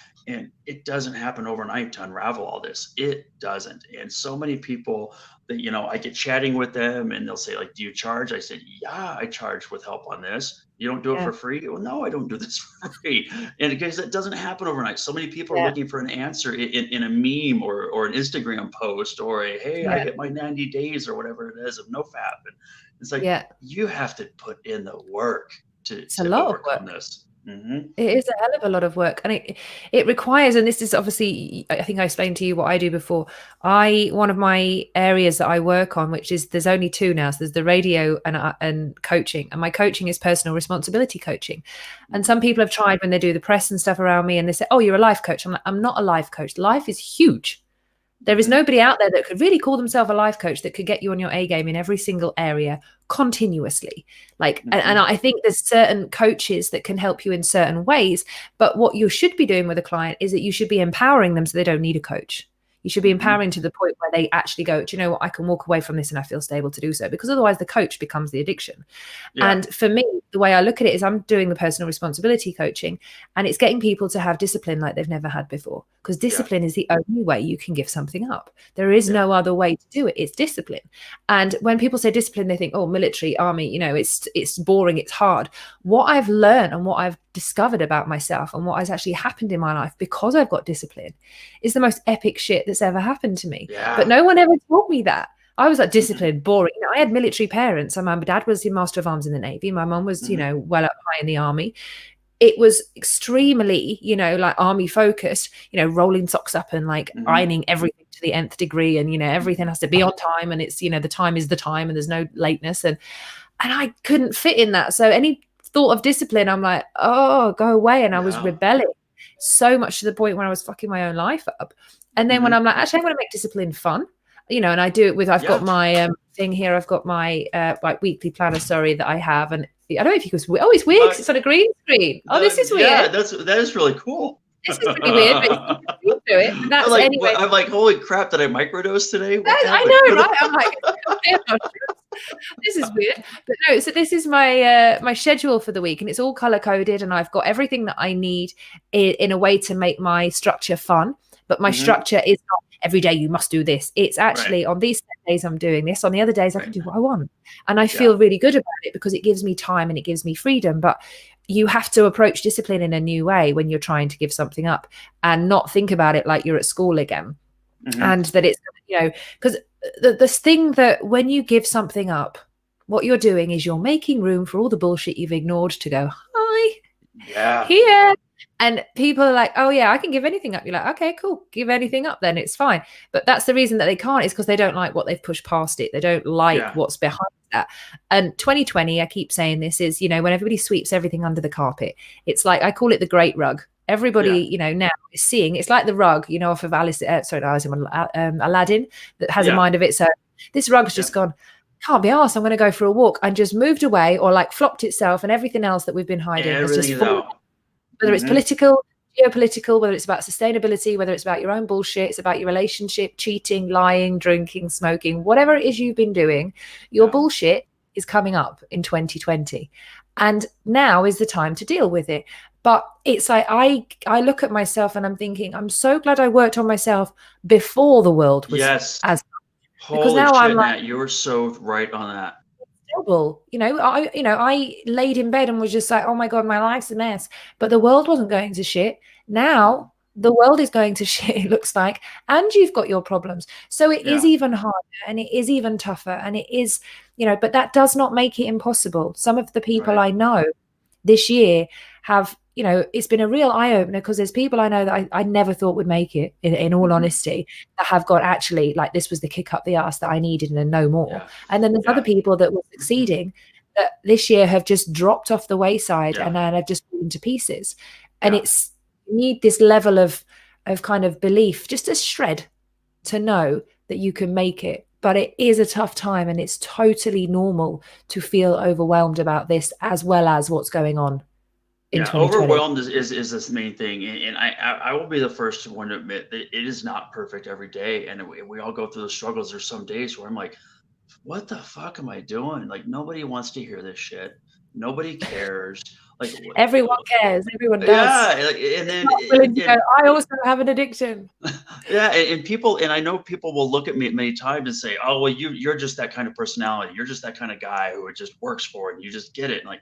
it doesn't happen overnight to unravel all this. It doesn't. And so many people that, I get chatting with them, and they'll say, like, do you charge? I said, yeah, I charge with help on this. You don't do it Yeah. for free? Well, no, I don't do this for free. And because it doesn't happen overnight. So many people are Yeah. looking for an answer in a meme, or an Instagram post, or a, hey, I Yeah. hit my 90 days or whatever it is of NoFap. And it's like, Yeah. you have to put in the work It's a to lot of overcome work. this. Mm-hmm. It is a hell of a lot of work, and it requires, and this is obviously, I think I explained to you what I do before. One of my areas that I work on, which is, there's only two now. So there's the radio and coaching, and my coaching is personal responsibility coaching. And some people have tried, when they do the press and stuff around me, and they say, "Oh, you're a life coach." I'm like, I'm not a life coach. Life is huge. There is Mm-hmm. nobody out there that could really call themselves a life coach that could get you on your A game in every single area continuously. Like, and Mm-hmm. I think there's certain coaches that can help you in certain ways, but what you should be doing with a client is that you should be empowering them so they don't need a coach. You should be Mm-hmm. empowering to the point where they actually go, do you know what, I can walk away from this and I feel stable to do so, because otherwise the coach becomes the addiction. Yeah. And for me, the way I look at it is, I'm doing the personal responsibility coaching, and it's getting people to have discipline like they've never had before, because discipline is the only way you can give something up. There is no other way to do it. It's discipline. And when people say discipline, they think, oh, military, army, it's boring, it's hard. What I've learned and what I've discovered about myself and what has actually happened in my life because I've got discipline is the most epic shit that's ever happened to me. Yeah. But no one ever taught me that. I was like, disciplined, boring. I had military parents. And my dad was the Master of Arms in the Navy. My mum was, well up high in the army. It was extremely, like army focused, rolling socks up and like ironing everything to the nth degree. And, everything has to be on time, and it's, the time is the time, and there's no lateness. And I couldn't fit in that. So any thought of discipline, I'm like, oh, go away. And I was rebelling so much to the point where I was fucking my own life up. And then when I'm like, actually, I'm going to make discipline fun, and I do it with, I've got my thing here. I've got my like weekly planner, that I have. And I don't know if you could, oh, it's weird because it's on a green screen. Oh, this is weird. Yeah, that is really cool. This is pretty weird, but you do it. And that's anyway. I'm like, holy crap, did I microdose today? I know, right? I'm like, this is weird. But no, so this is my my schedule for the week, and it's all color coded, and I've got everything that I need in a way to make my structure fun. But my structure is not every day you must do this. It's actually on these days I'm doing this. On the other days I can do what I want. And I feel really good about it because it gives me time and it gives me freedom. But you have to approach discipline in a new way when you're trying to give something up, and not think about it like you're at school again. And that it's, because this thing that when you give something up, what you're doing is you're making room for all the bullshit you've ignored to go, hi, here. And people are like, oh yeah, I can give anything up. You're like, okay, cool, give anything up then, it's fine. But that's the reason that they can't, is because they don't like what they've pushed past it. They don't like Yeah. what's behind that. And 2020, I keep saying this, is, when everybody sweeps everything under the carpet, it's like, I call it the great rug. Everybody, Yeah. now is seeing, it's like the rug, off of Aladdin, that has a Yeah. mind of its own. This rug's Yeah. just gone, can't be arsed, I'm going to go for a walk, and just moved away, or like flopped itself, and everything else that we've been hiding has Everything just is fallen. out. Whether it's political, geopolitical, whether it's about sustainability, whether it's about your own bullshit, it's about your relationship, cheating, lying, drinking, smoking, whatever it is you've been doing, your bullshit is coming up in 2020. And now is the time to deal with it. But it's like, I look at myself and I'm thinking, I'm so glad I worked on myself before the world was Yes. as, because Holy now shit, I'm like, Nat, you were so right on that. terrible. I laid in bed and was just like, oh my God, my life's a mess. But the world wasn't going to shit. Now the world is going to shit, it looks like, and you've got your problems. So it is Yeah. even harder, and it is even tougher, and it is, but that does not make it impossible. Some of the people Right. I know this year have, it's been a real eye-opener, because there's people I know that I never thought would make it, in all honesty, that have got, actually, like, this was the kick up the ass that I needed and no more. Yeah. And then there's other people that were succeeding that this year have just dropped off the wayside, and then have just fallen to pieces. And Yeah. it's, you need this level of kind of belief, just a shred, to know that you can make it. But it is a tough time, and it's totally normal to feel overwhelmed about this, as well as what's going on in Yeah, 2020. overwhelmed is this main thing, and I will be the first to one to admit that it is not perfect every day, and we all go through the struggles. There's some days where I'm like, what the fuck am I doing? Like, nobody wants to hear this shit. Nobody cares. Like, Everyone cares. Everyone does. yeah, like, and then Not willing to go, I also have an addiction. yeah, and people, and I know people will look at me many times and say, "Oh, well, you're just that kind of personality. You're just that kind of guy who it just works for, it, and you just get it." And like,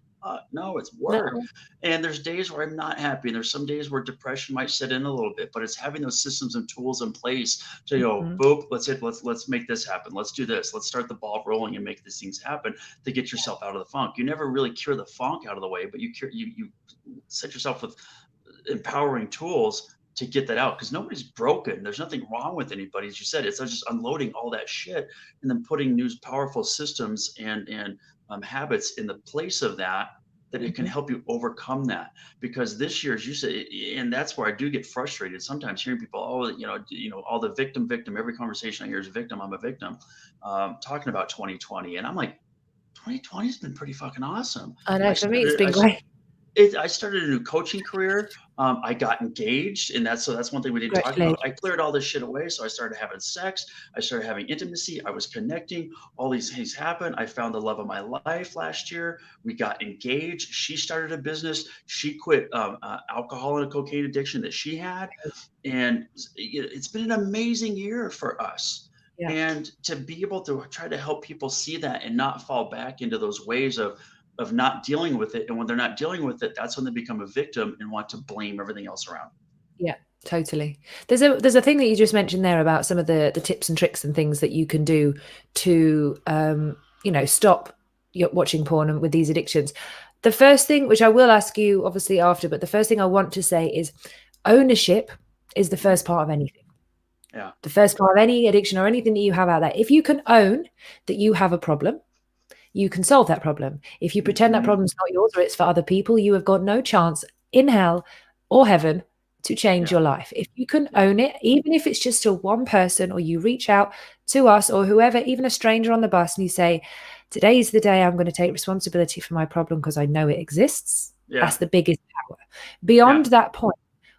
no, it's work. No. And there's days where I'm not happy, and there's some days where depression might set in a little bit. But it's having those systems and tools in place to Mhm. boop, let's make this happen. Let's do this. Let's start the ball rolling and make these things happen to get yourself out of the funk. You never really cure the funk out of the way, but you set yourself with empowering tools to get that out, because nobody's broken. There's nothing wrong with anybody. As you said, it's just unloading all that shit and then putting new powerful systems and habits in the place of that, that it can Mhm. help you overcome that. Because this year, as you said, and that's where I do get frustrated sometimes, hearing people, oh, all the victim, every conversation I hear is victim, I'm a victim, talking about 2020. And I'm like, 2020 has been pretty fucking awesome. I I know, for me, it's started, been great. I started a new coaching career. I got engaged, and that's one thing we didn't talk about. I Congratulations. cleared all this shit away, so I started having sex. I started having intimacy. I was connecting. All these things happened. I found the love of my life last year. We got engaged. She started a business. She quit alcohol and a cocaine addiction that she had, and it's been an amazing year for us. Yeah. And to be able to try to help people see that and not fall back into those ways of not dealing with it. And when they're not dealing with it, that's when they become a victim and want to blame everything else around. Yeah, totally. There's a thing that you just mentioned there about some of the tips and tricks and things that you can do to stop watching porn and with these addictions. The first thing, which I will ask you obviously after, but the first thing I want to say is ownership is the first part of anything. Yeah. The first part of any addiction or anything that you have out there. If you can own that you have a problem, you can solve that problem. If you pretend that problem's not yours or it's for other people, you have got no chance in hell or heaven to change your life. If you can own it, even if it's just to one person, or you reach out to us or whoever, even a stranger on the bus, and you say, today's the day I'm going to take responsibility for my problem because I know it exists. That's the biggest power. Beyond that point,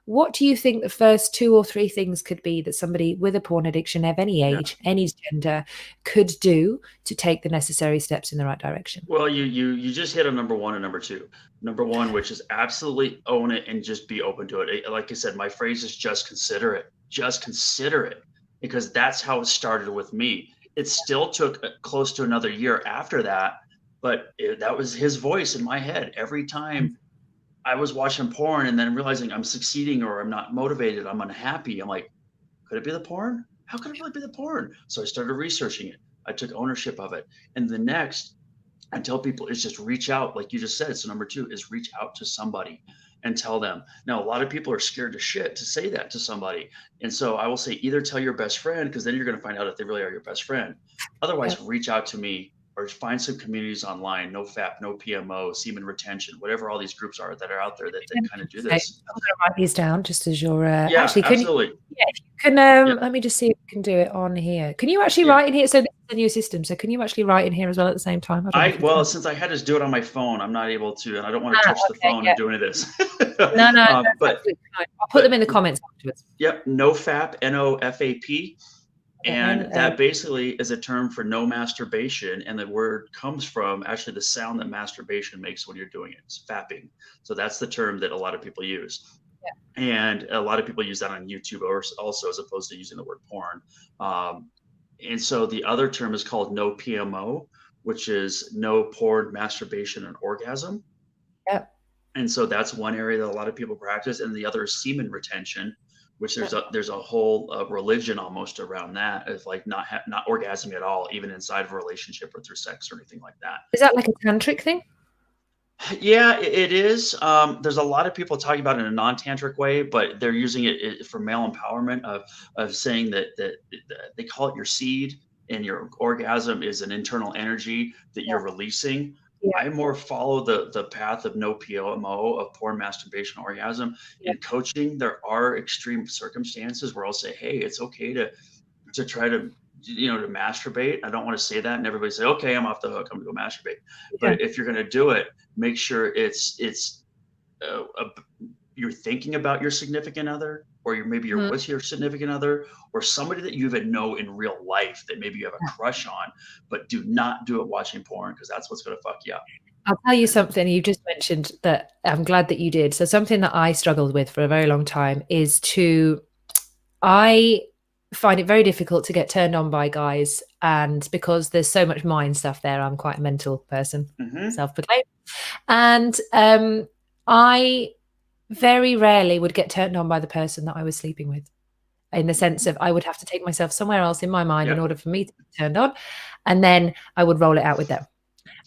what do you think the first 2 or 3 things could be that somebody with a porn addiction of any age, any gender, could do to take the necessary steps in the right direction? Well, you just hit on number one and number two. Number one, which is absolutely own it and just be open to it. Like I said, my phrase is just consider it. Just consider it, because that's how it started with me. It still took close to another year after that, but that was his voice in my head every time I was watching porn and then realizing I'm succeeding or I'm not motivated, I'm unhappy. I'm like, could it be the porn? How could it really be the porn? So I started researching it. I took ownership of it. And the next, I tell people, is just reach out. Like you just said, so number two is reach out to somebody. and tell them. Now, a lot of people are scared to shit to say that to somebody. And so I will say either tell your best friend, because then you're going to find out if they really are your best friend. Otherwise, reach out to me or find some communities online, NoFap, No PMO, Seemen Retention, whatever all these groups are that are out there that kind of do this. I'm going to write these down just as you're yeah, actually, absolutely. if you can, let me just see if we can do it on here. Can you actually write in here? So this is the new system. So can you actually write in here as well at the same time? Well, since I had to do it on my phone, I'm not able to, and I don't want to touch the phone and do any of this. No, but I'll put them in the comments afterwards. Yep, NoFap, NoFap. And that basically is a term for no masturbation. And the word comes from actually the sound that masturbation makes when you're doing it. It's fapping. So that's the term that a lot of people use. Yeah. And a lot of people use that on YouTube also, as opposed to using the word porn. And so the other term is called no PMO, which is no porn, masturbation, and orgasm. Yeah. And so that's one area that a lot of people practice. And the other is semen retention, which there's a whole religion almost around that, of like not orgasming at all, even inside of a relationship or through sex or anything like that. Is that like a tantric thing? Yeah, it is. There's a lot of people talking about it in a non-tantric way, but they're using it for male empowerment of saying that they call it your seed, and your orgasm is an internal energy that you're releasing. Yeah. I more follow the path of no PMO, of porn, masturbation, orgasm. Yeah. In coaching, there are extreme circumstances where I'll say, hey, it's okay to try to masturbate. I don't want to say that and everybody say, okay, I'm off the hook, I'm gonna go masturbate. Yeah. But if you're gonna do it, make sure it's you're thinking about your significant other, or maybe you're with your significant other, or somebody that you even know in real life that maybe you have a crush on, but do not do it watching porn, because that's what's going to fuck you up. I'll tell you something you just mentioned that I'm glad that you did. So something that I struggled with for a very long time is I find it very difficult to get turned on by guys, and because there's so much mind stuff there, I'm quite a mental person, self-proclaimed, and I very rarely would get turned on by the person that I was sleeping with, in the sense of I would have to take myself somewhere else in my mind in order for me to be turned on, and then I would roll it out with them.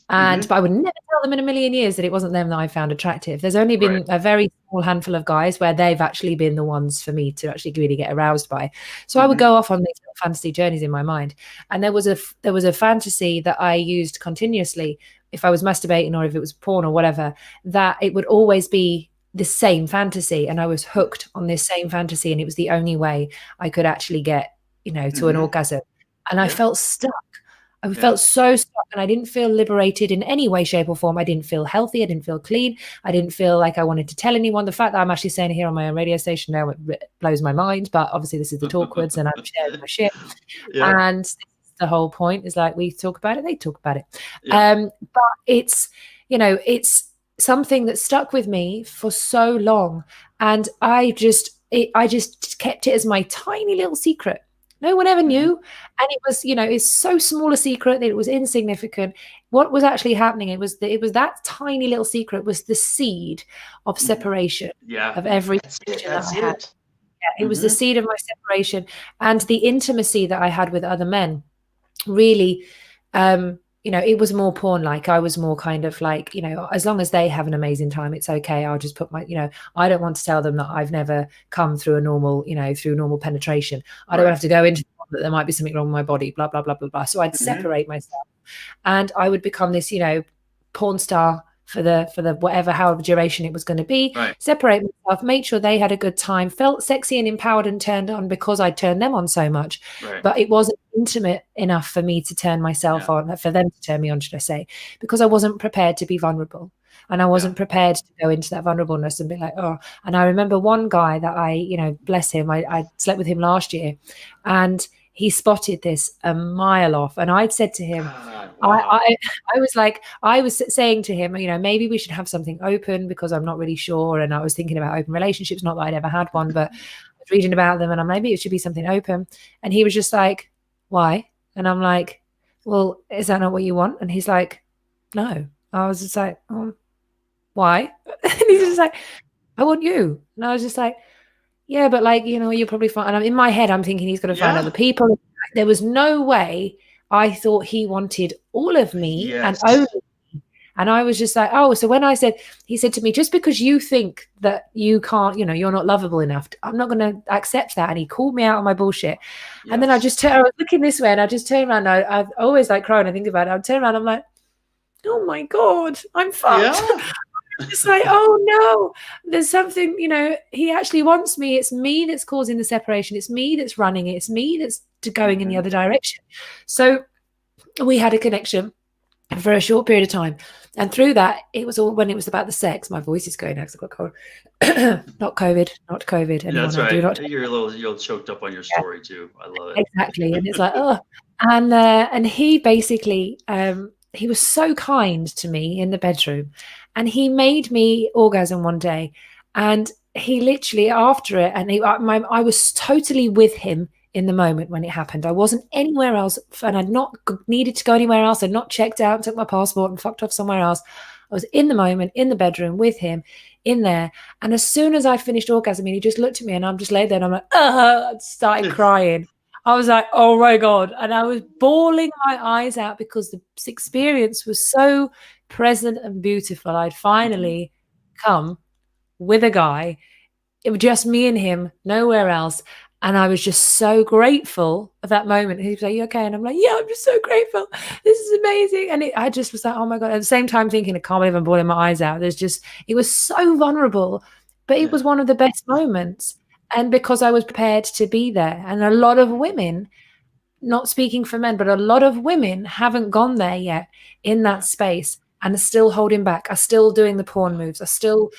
And but I would never tell them in a million years that it wasn't them that I found attractive. There's only been a very small handful of guys where they've actually been the ones for me to actually really get aroused by. So I would go off on these fantasy journeys in my mind. And there was a fantasy that I used continuously, if I was masturbating or if it was porn or whatever, that it would always be the same fantasy, and I was hooked on this same fantasy, and it was the only way I could actually get, to an orgasm. And I felt stuck. I felt so stuck, and I didn't feel liberated in any way, shape, or form. I didn't feel healthy. I didn't feel clean. I didn't feel like I wanted to tell anyone. The fact that I'm actually saying it here on my own radio station now, it blows my mind. But obviously, this is the Talkwoods, and I'm sharing my shit. Yeah. And the whole point is, like, we talk about it, they talk about it. Yeah. But it's, it's something that stuck with me for so long, and I just kept it as my tiny little secret. No one ever knew. And it was, it's so small a secret that it was insignificant. What was actually happening, it was that tiny little secret was the seed of separation of every relationship that I had. Yeah, it was the seed of my separation, and the intimacy that I had with other men really, it was more porn-like. I was more kind of like, as long as they have an amazing time, it's okay. I'll just put my, I don't want to tell them that I've never come through a normal, through normal penetration. I don't have to go into that there might be something wrong with my body, blah, blah, blah, blah, blah. So I'd separate myself, and I would become this, porn star for the whatever, however duration it was going to be, separate myself, make sure they had a good time, felt sexy and empowered and turned on because I turned them on so much. But it wasn't intimate enough for me to turn myself on, for them to turn me on, should I say, because I wasn't prepared to be vulnerable. And I wasn't prepared to go into that vulnerableness and be like, oh. And I remember one guy that I, bless him, I slept with him last year, and he spotted this a mile off. And I'd said to him, I was saying to him, maybe we should have something open, because I'm not really sure. And I was thinking about open relationships, not that I'd ever had one, but I was reading about them, and maybe it should be something open. And he was just like, why? And I'm like, well, is that not what you want? And he's like, no. I was just like, oh, why? And he's just like, I want you. And I was just like, yeah, but like, you'll probably find, and I'm in my head, I'm thinking he's going to find other people. There was no way I thought he wanted all of me and only me. And I was just like, oh, so when he said to me, just because you think that you can't, you're not lovable enough, I'm not going to accept that. And he called me out on my bullshit. Yes. And then I was looking this way and I just turned around. I always like cry when I think about it. I turn around, I'm like, oh my God, I'm fucked. Yeah. It's like, oh no, there's something, he actually wants me. It's me that's causing the separation. It's me that's running it. It's me that's going in the other direction. So we had a connection for a short period of time. And through that, it was all when it was about the sex. My voice is going now because I've got cold. Not COVID. That's right. You're a little choked up on your story too. I love it. Exactly. And it's like, oh, and he basically, he was so kind to me in the bedroom, and he made me orgasm one day, and he literally after it, and I was totally with him in the moment when it happened. I wasn't anywhere else, and I'd not needed to go anywhere else. I'd not checked out, took my passport and fucked off somewhere else. I was in the moment, in the bedroom with him, in there. And as soon as I finished orgasming, he just looked at me, and I'm just laid there, and I'm like, I started crying. I was like, oh my God. And I was bawling my eyes out because the experience was so present and beautiful. I'd finally come with a guy. It was just me and him, nowhere else. And I was just so grateful at that moment. He was like, you okay? And I'm like, yeah, I'm just so grateful. This is amazing. And I just was like, oh my God. At the same time thinking, I can't believe I'm bawling my eyes out. It was so vulnerable, but it was one of the best moments. And because I was prepared to be there. And a lot of women, not speaking for men, but a lot of women haven't gone there yet in that space and are still holding back, are still doing the porn moves, are still,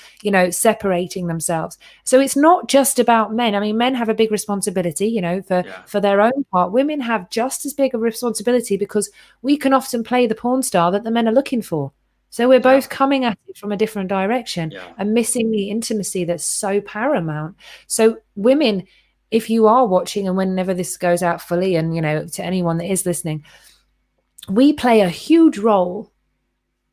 separating themselves. So it's not just about men. I mean, men have a big responsibility, for their own part. Women have just as big a responsibility because we can often play the porn star that the men are looking for. So we're both coming at it from a different direction and missing the intimacy that's so paramount. So women, if you are watching, and whenever this goes out fully, and, to anyone that is listening, we play a huge role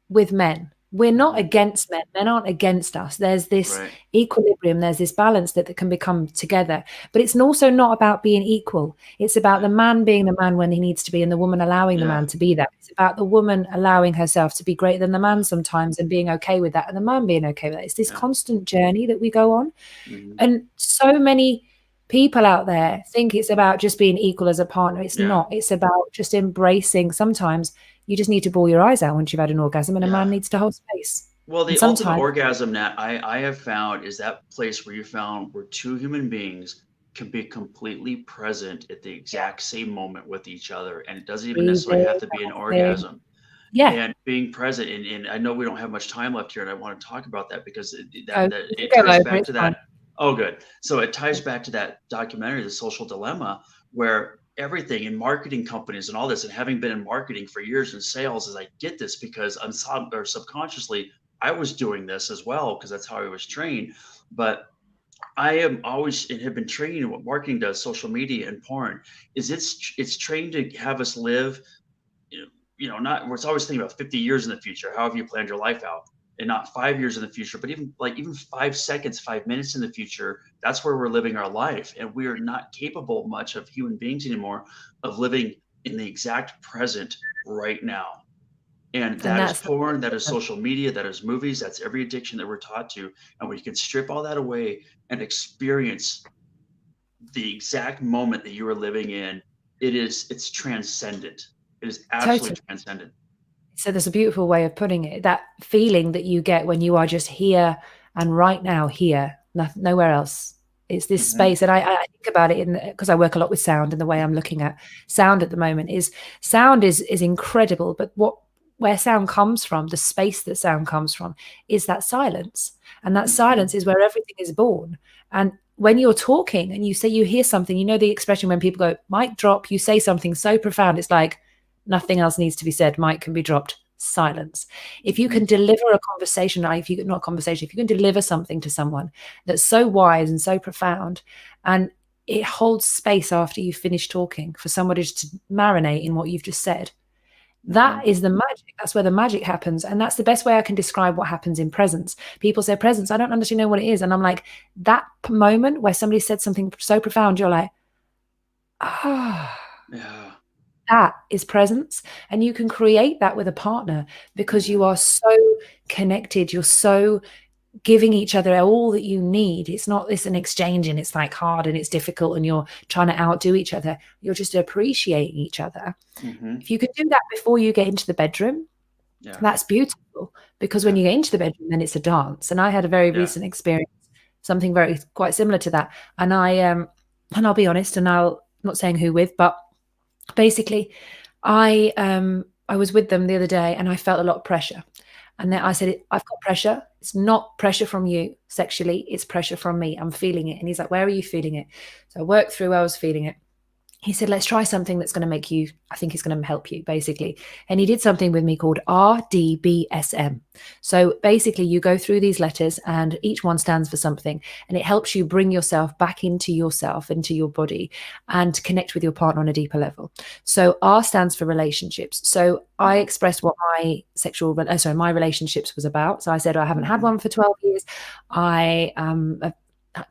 with men. We're not against men. Men aren't against us. There's this equilibrium. There's this balance that can become together. But it's also not about being equal. It's about the man being the man when he needs to be, and the woman allowing the man to be that. It's about the woman allowing herself to be greater than the man sometimes and being okay with that, and the man being okay with that. It's this constant journey that we go on. And so many people out there think it's about just being equal as a partner. It's not. It's about just embracing. Sometimes you just need to bawl your eyes out once you've had an orgasm, and a man needs to hold space. Well, the ultimate orgasm, Nat, I have found is that place where two human beings can be completely present at the exact same moment with each other. And it doesn't even necessarily have to be an orgasm. Yeah. And being present. And I know we don't have much time left here, and I want to talk about that because it ties back to that. Oh, good. So it ties back to that documentary, The Social Dilemma, where everything in marketing companies and all this, and having been in marketing for years in sales, is I get this because subconsciously I was doing this as well because that's how I was trained. But I am always and have been trained in what marketing does, social media and porn, is it's trained to have us live, not, it's always thinking about 50 years in the future, how have you planned your life out? And not 5 years in the future, but even 5 seconds, 5 minutes in the future, that's where we're living our life. And we are not capable much of human beings anymore of living in the exact present right now. And that is porn, that is social media, that is movies, that's every addiction that we're taught to. And when you can strip all that away and experience the exact moment that you are living in, it's transcendent. It is absolutely transcendent. So there's a beautiful way of putting it, that feeling that you get when you are just here and right now here, nowhere else. It's this space. And I think about it because I work a lot with sound, and the way I'm looking at sound at the moment is sound is incredible. But where sound comes from, the space that sound comes from, is that silence. And that silence is where everything is born. And when you're talking and you say you hear something, the expression when people go, mic drop, you say something so profound, it's like, nothing else needs to be said. Mic can be dropped. Silence. If you can deliver a conversation, if you can deliver something to someone that's so wise and so profound, and it holds space after you finish talking for somebody to marinate in what you've just said, that is the magic. That's where the magic happens. And that's the best way I can describe what happens in presence. People say presence, I don't understand know what it is. And I'm like, that moment where somebody said something so profound, you're like, yeah. that is presence. And you can create that with a partner because you are so connected. You're so giving each other all that you need. It's not this an exchange and it's like hard and it's difficult and you're trying to outdo each other. You're just appreciating each other. If you can do that before you get into the bedroom, Yeah. that's beautiful, because when you get into the bedroom, then it's a dance. And I had a very Yeah. recent experience, something very quite similar to that. And I'll be honest, and I'm not saying who with, but basically, I was with them the other day, and I felt a lot of pressure. And then I said, I've got pressure. It's not pressure from you sexually. It's pressure from me. I'm feeling it. And he's like, where are you feeling it? So I worked through where I was feeling it. He said, let's try something that's going to make you, I think it's going to help you, basically. And he did something with me called RDBSM. So basically, you go through these letters and each one stands for something. And it helps you bring yourself back into yourself, into your body, and connect with your partner on a deeper level. So R stands for relationships. So I expressed what my relationships was about. So I said, I haven't had one for 12 years. I am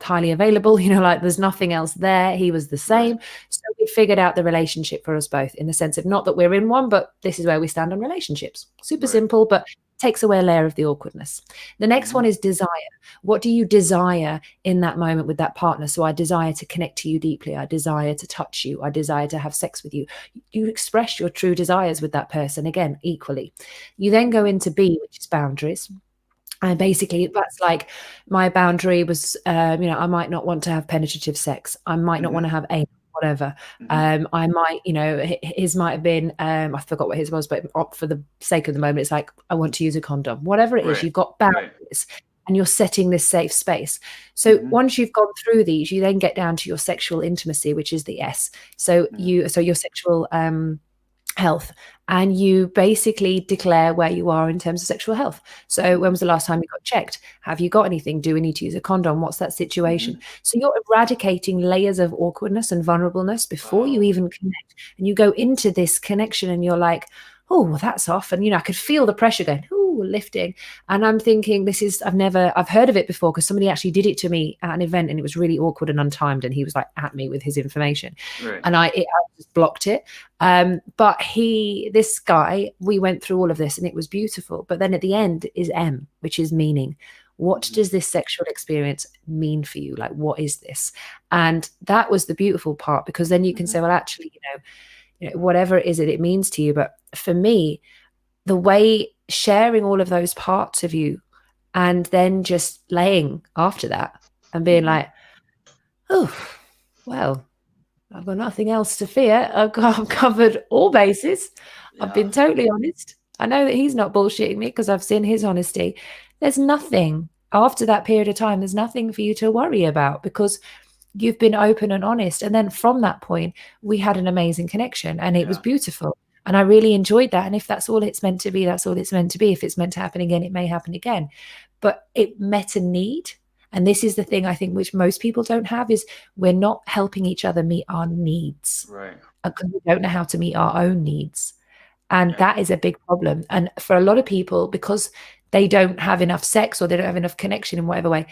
highly available, like there's nothing else there. He was the same. Right. So we figured out the relationship for us both, in the sense of not that we're in one, but this is where we stand on relationships. Super simple, but takes away a layer of the awkwardness. The next one is desire. What do you desire in that moment with that partner? So I desire to connect to you deeply. I desire to touch you. I desire to have sex with you. You express your true desires with that person, again, equally. You then go into B, which is boundaries. And basically, that's like, my boundary was, I might not want to have penetrative sex. I might not want to have anal, whatever. I might, his might have been, I forgot what his was, but for the sake of the moment, it's like, I want to use a condom. Whatever it is, you've got boundaries and you're setting this safe space. So once you've gone through these, you then get down to your sexual intimacy, which is the S. So your sexual health, and you basically declare where you are in terms of sexual health. So when was the last time you got checked? Have you got anything? Do we need to use a condom? What's that situation? So you're eradicating layers of awkwardness and vulnerableness before you even connect. And you go into this connection and you're like, oh, well, that's off. And, I could feel the pressure going, oh, lifting. And I'm thinking, I've heard of it before, because somebody actually did it to me at an event and it was really awkward and untimed. And he was like at me with his information. And I just blocked it. But this guy, we went through all of this and it was beautiful. But then at the end is M, which is meaning. What does this sexual experience mean for you? Like, what is this? And that was the beautiful part, because then you can say, well, actually, whatever it is that it means to you. But for me, the way sharing all of those parts of you and then just laying after that and being like, oh, well, I've got nothing else to fear. I've covered all bases. I've been totally honest. I know that he's not bullshitting me because I've seen his honesty. There's nothing after that period of time. There's nothing for you to worry about, because you've been open and honest. And then from that point, we had an amazing connection and it was beautiful. And I really enjoyed that. And if that's all it's meant to be, that's all it's meant to be. If it's meant to happen again, it may happen again. But it met a need. And this is the thing, I think, which most people don't have, is we're not helping each other meet our needs. Right. Because we don't know how to meet our own needs. And that is a big problem. And for a lot of people, because they don't have enough sex or they don't have enough connection in whatever way,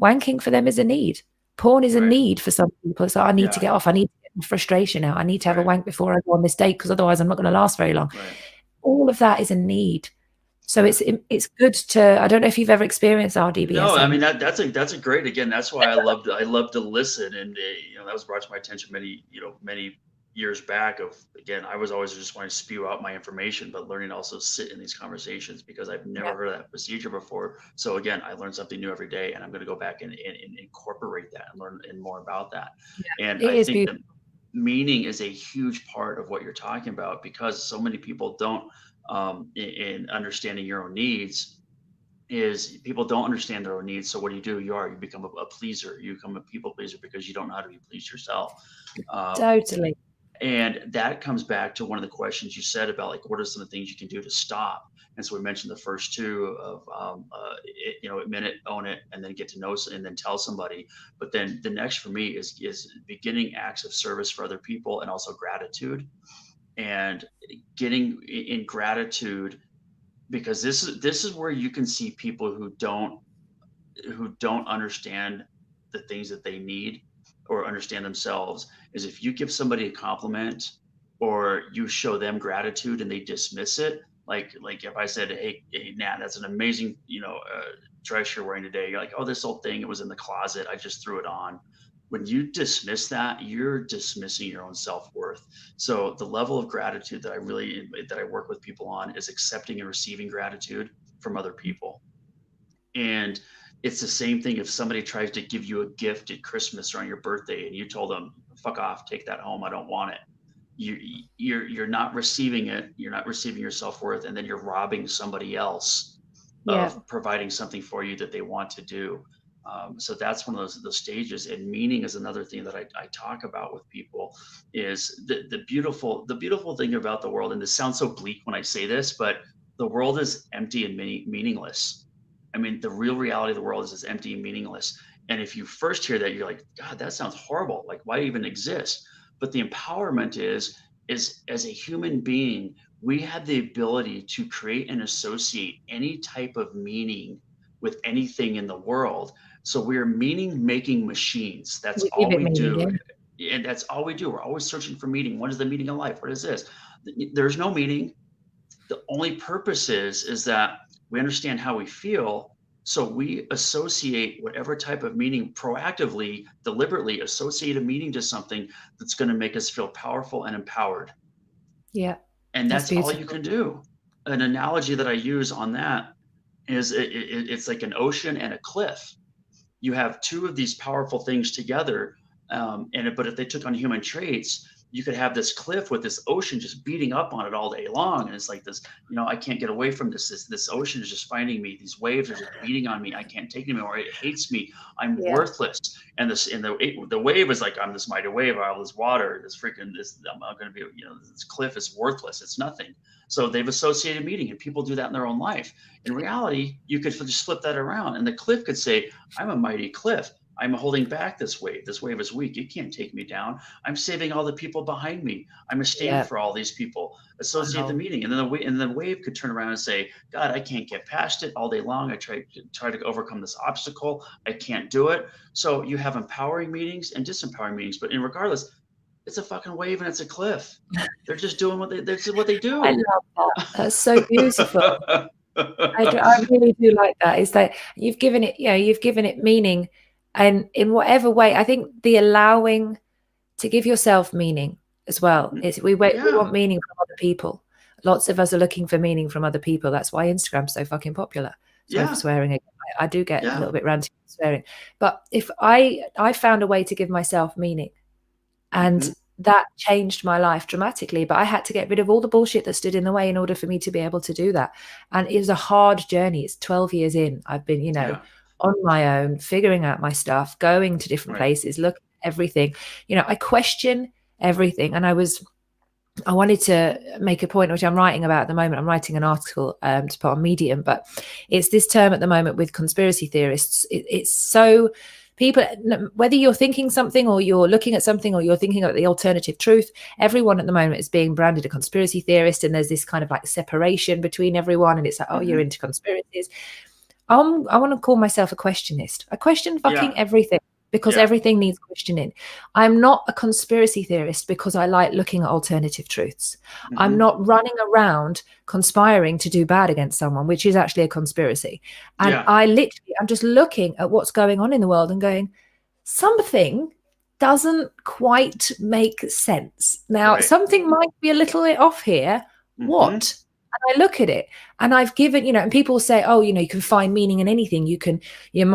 wanking for them is a need. Porn is a need for some people. It's like, I need to get off. I need to get my frustration out. I need to have a wank before I go on this date, because otherwise I'm not going to last very long. All of that is a need. So it's good to, I don't know if you've ever experienced RDBSM. No, I mean, that's a great, again, that's why I love to listen. And that was brought to my attention many years back of, again, I was always just wanting to spew out my information, but learning to also sit in these conversations, because I've never heard of that procedure before. So again, I learn something new every day, and I'm going to go back and incorporate that and learn more about that. And I think that meaning is a huge part of what you're talking about, because so many people don't, in understanding your own needs, is people don't understand their own needs. So what do? You become a pleaser. You become a people pleaser because you don't know how to be pleased yourself. Totally. And that comes back to one of the questions you said about, like, what are some of the things you can do to stop? And so we mentioned the first two of, admit it, own it, and then get to know, and then tell somebody. But then the next for me is beginning acts of service for other people, and also gratitude, and getting in gratitude, because this is where you can see people who don't understand the things that they need or understand themselves. Is if you give somebody a compliment, or you show them gratitude and they dismiss it. Like if I said, hey Nat, that's an amazing, dress you're wearing today. You're like, oh, this old thing, it was in the closet, I just threw it on. When you dismiss that, you're dismissing your own self-worth. So the level of gratitude that I work with people on is accepting and receiving gratitude from other people. And it's the same thing if somebody tries to give you a gift at Christmas or on your birthday and you told them, fuck off, take that home, I don't want it. You're not receiving it. You're not receiving your self-worth, and then you're robbing somebody else of providing something for you that they want to do. So that's one of those stages. And meaning is another thing that I talk about with people. Is the beautiful thing about the world, and this sounds so bleak when I say this, but the world is empty and meaningless. I mean, the real reality of the world is empty and meaningless. And if you first hear that, you're like, God, that sounds horrible. Like, why even exist? But the empowerment is as a human being, we have the ability to create and associate any type of meaning with anything in the world. So we're meaning making machines. That's all we do. And that's all we do. We're always searching for meaning. What is the meaning of life? What is this? There's no meaning. The only purpose is that we understand how we feel. So we associate whatever type of meaning proactively, deliberately associate a meaning to something that's going to make us feel powerful and empowered. Yeah. And that's all you can do. An analogy that I use on that is it's like an ocean and a cliff. You have two of these powerful things together. But if they took on human traits, you could have this cliff with this ocean just beating up on it all day long. And it's like this, I can't get away from this. This ocean is just finding me. These waves are just beating on me. I can't take it anymore. It hates me. I'm worthless. And the wave is like, I'm this mighty wave, all this water, I'm going to be, this cliff is worthless. It's nothing. So they've associated meaning, and people do that in their own life. In reality, you could just flip that around, and the cliff could say, I'm a mighty cliff. I'm holding back this wave. This wave is weak. It can't take me down. I'm saving all the people behind me. I'm a stand for all these people. Associate the meaning. And then the wave could turn around and say, God, I can't get past it all day long. I try to overcome this obstacle. I can't do it. So you have empowering meanings and disempowering meanings. But regardless, it's a fucking wave and it's a cliff. They're just doing what they do. I love that. That's so beautiful. I really do like that. Is that you've given it meaning. And in whatever way, I think the allowing to give yourself meaning as well. We want meaning from other people. Lots of us are looking for meaning from other people. That's why Instagram's so fucking popular. Sorry for swearing again. I do get a little bit ranty swearing. But if I found a way to give myself meaning, and that changed my life dramatically. But I had to get rid of all the bullshit that stood in the way in order for me to be able to do that. And it was a hard journey. It's 12 years in. I've been, on my own, figuring out my stuff, going to different places, looking at everything. I question everything. And I wanted to make a point, which I'm writing about at the moment. I'm writing an article to put on Medium, but it's this term at the moment with conspiracy theorists. It's so people, whether you're thinking something or you're looking at something or you're thinking of the alternative truth, everyone at the moment is being branded a conspiracy theorist. And there's this kind of like separation between everyone. And it's like, oh, you're into conspiracies. I want to call myself a questionist. I question fucking everything because everything needs questioning. I'm not a conspiracy theorist because I like looking at alternative truths. I'm not running around conspiring to do bad against someone, which is actually a conspiracy. And I'm just looking at what's going on in the world and going, something doesn't quite make sense. Now, something might be a little bit off here. What? And I look at it and I've given, and people say, oh, you can find meaning in anything. You can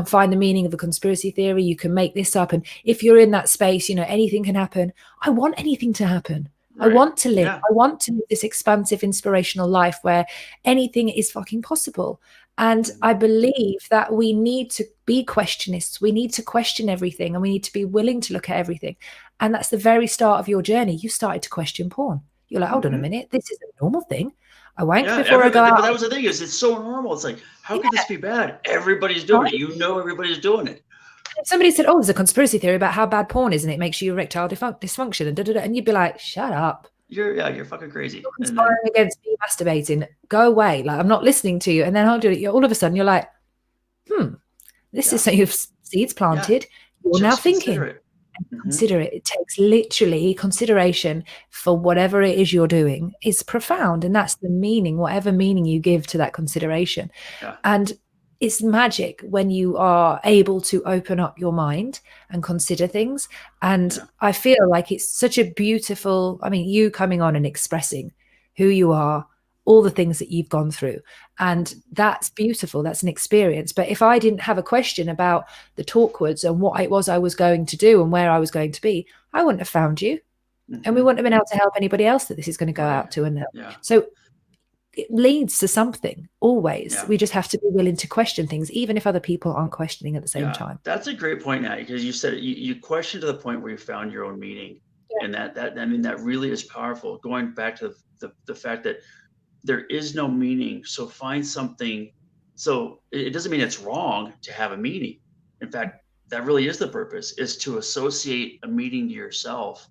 find the meaning of a conspiracy theory. You can make this up. And if you're in that space, anything can happen. I want anything to happen. I want to live. I want to live this expansive, inspirational life where anything is fucking possible. And I believe that we need to be questionists. We need to question everything and we need to be willing to look at everything. And that's the very start of your journey. You started to question porn. You're like, hold on a minute. This is a normal thing. I wank before I go out. But that was the thing, is it's so normal. It's like, how could this be bad? Everybody's doing it. Everybody's doing it. Somebody said, oh, there's a conspiracy theory about how bad porn is and it makes you erectile dysfunction and and you'd be like, shut up. You're fucking crazy. You're conspiring against me masturbating. Go away. Like, I'm not listening to you. And then all of a sudden you're like, this is so you've seeds planted. You're now thinking. Mhm. Consider it. It takes literally consideration for whatever it is you're doing is profound. And that's the meaning, whatever meaning you give to that consideration. Yeah. And it's magic when you are able to open up your mind and consider things. And Yeah. I feel like it's such a beautiful, I mean, you coming on and expressing who you are, all the things that you've gone through. And that's beautiful. That's an experience. But if I didn't have a question about the talkwards and what it was I was going to do and where I was going to be, I wouldn't have found you. And we Mhm. wouldn't have been able to help anybody else that this is going to go Right. out to and help. Yeah. So it leads to something always. Yeah. We just have to be willing to question things, even if other people aren't questioning at the same Yeah. time. That's a great point, Natty, because you said you question to the point where you found your own meaning. Yeah. And that I mean, that really is powerful. Going back to the fact that there is no meaning. So find something. So it doesn't mean it's wrong to have a meaning. In fact, that really is the purpose, is to associate a meaning to yourself.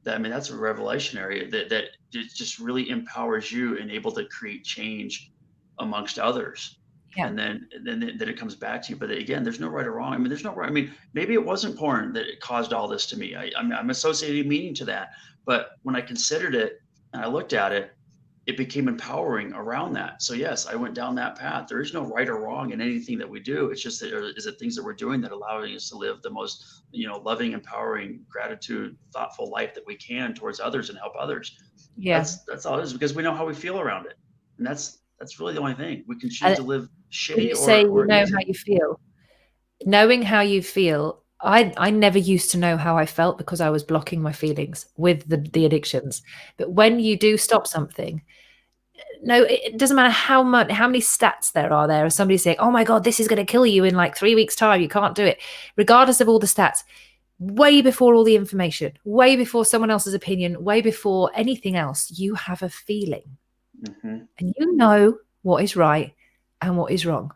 That, I mean, that's revolutionary. That it just really empowers you and able to create change amongst others. Yeah. And then it comes back to you. But again, there's no right or wrong. I mean, there's no right. I mean, maybe it wasn't porn that it caused all this to me. I'm associating meaning to that. But when I considered it and I looked at it, it became empowering around that. So yes, I went down that path. There is no right or wrong in anything that we do. It's just that is it things that we're doing that allowing us to live the most, loving, empowering, gratitude, thoughtful life that we can towards others and help others. Yeah. That's all it is, because we know how we feel around it. And that's really the only thing. We can choose And to live when shitty you say you or know how easy. you feel, knowing how you feel, I never used to know how I felt because I was blocking my feelings with the addictions. But when you do stop something, no, it doesn't matter how many stats there are there. If somebody's saying, "Oh my God, this is going to kill you in like 3 weeks' time, you can't do it," regardless of all the stats, way before all the information, way before someone else's opinion, way before anything else, you have a feeling, Hmm. and you know what is right and what is wrong,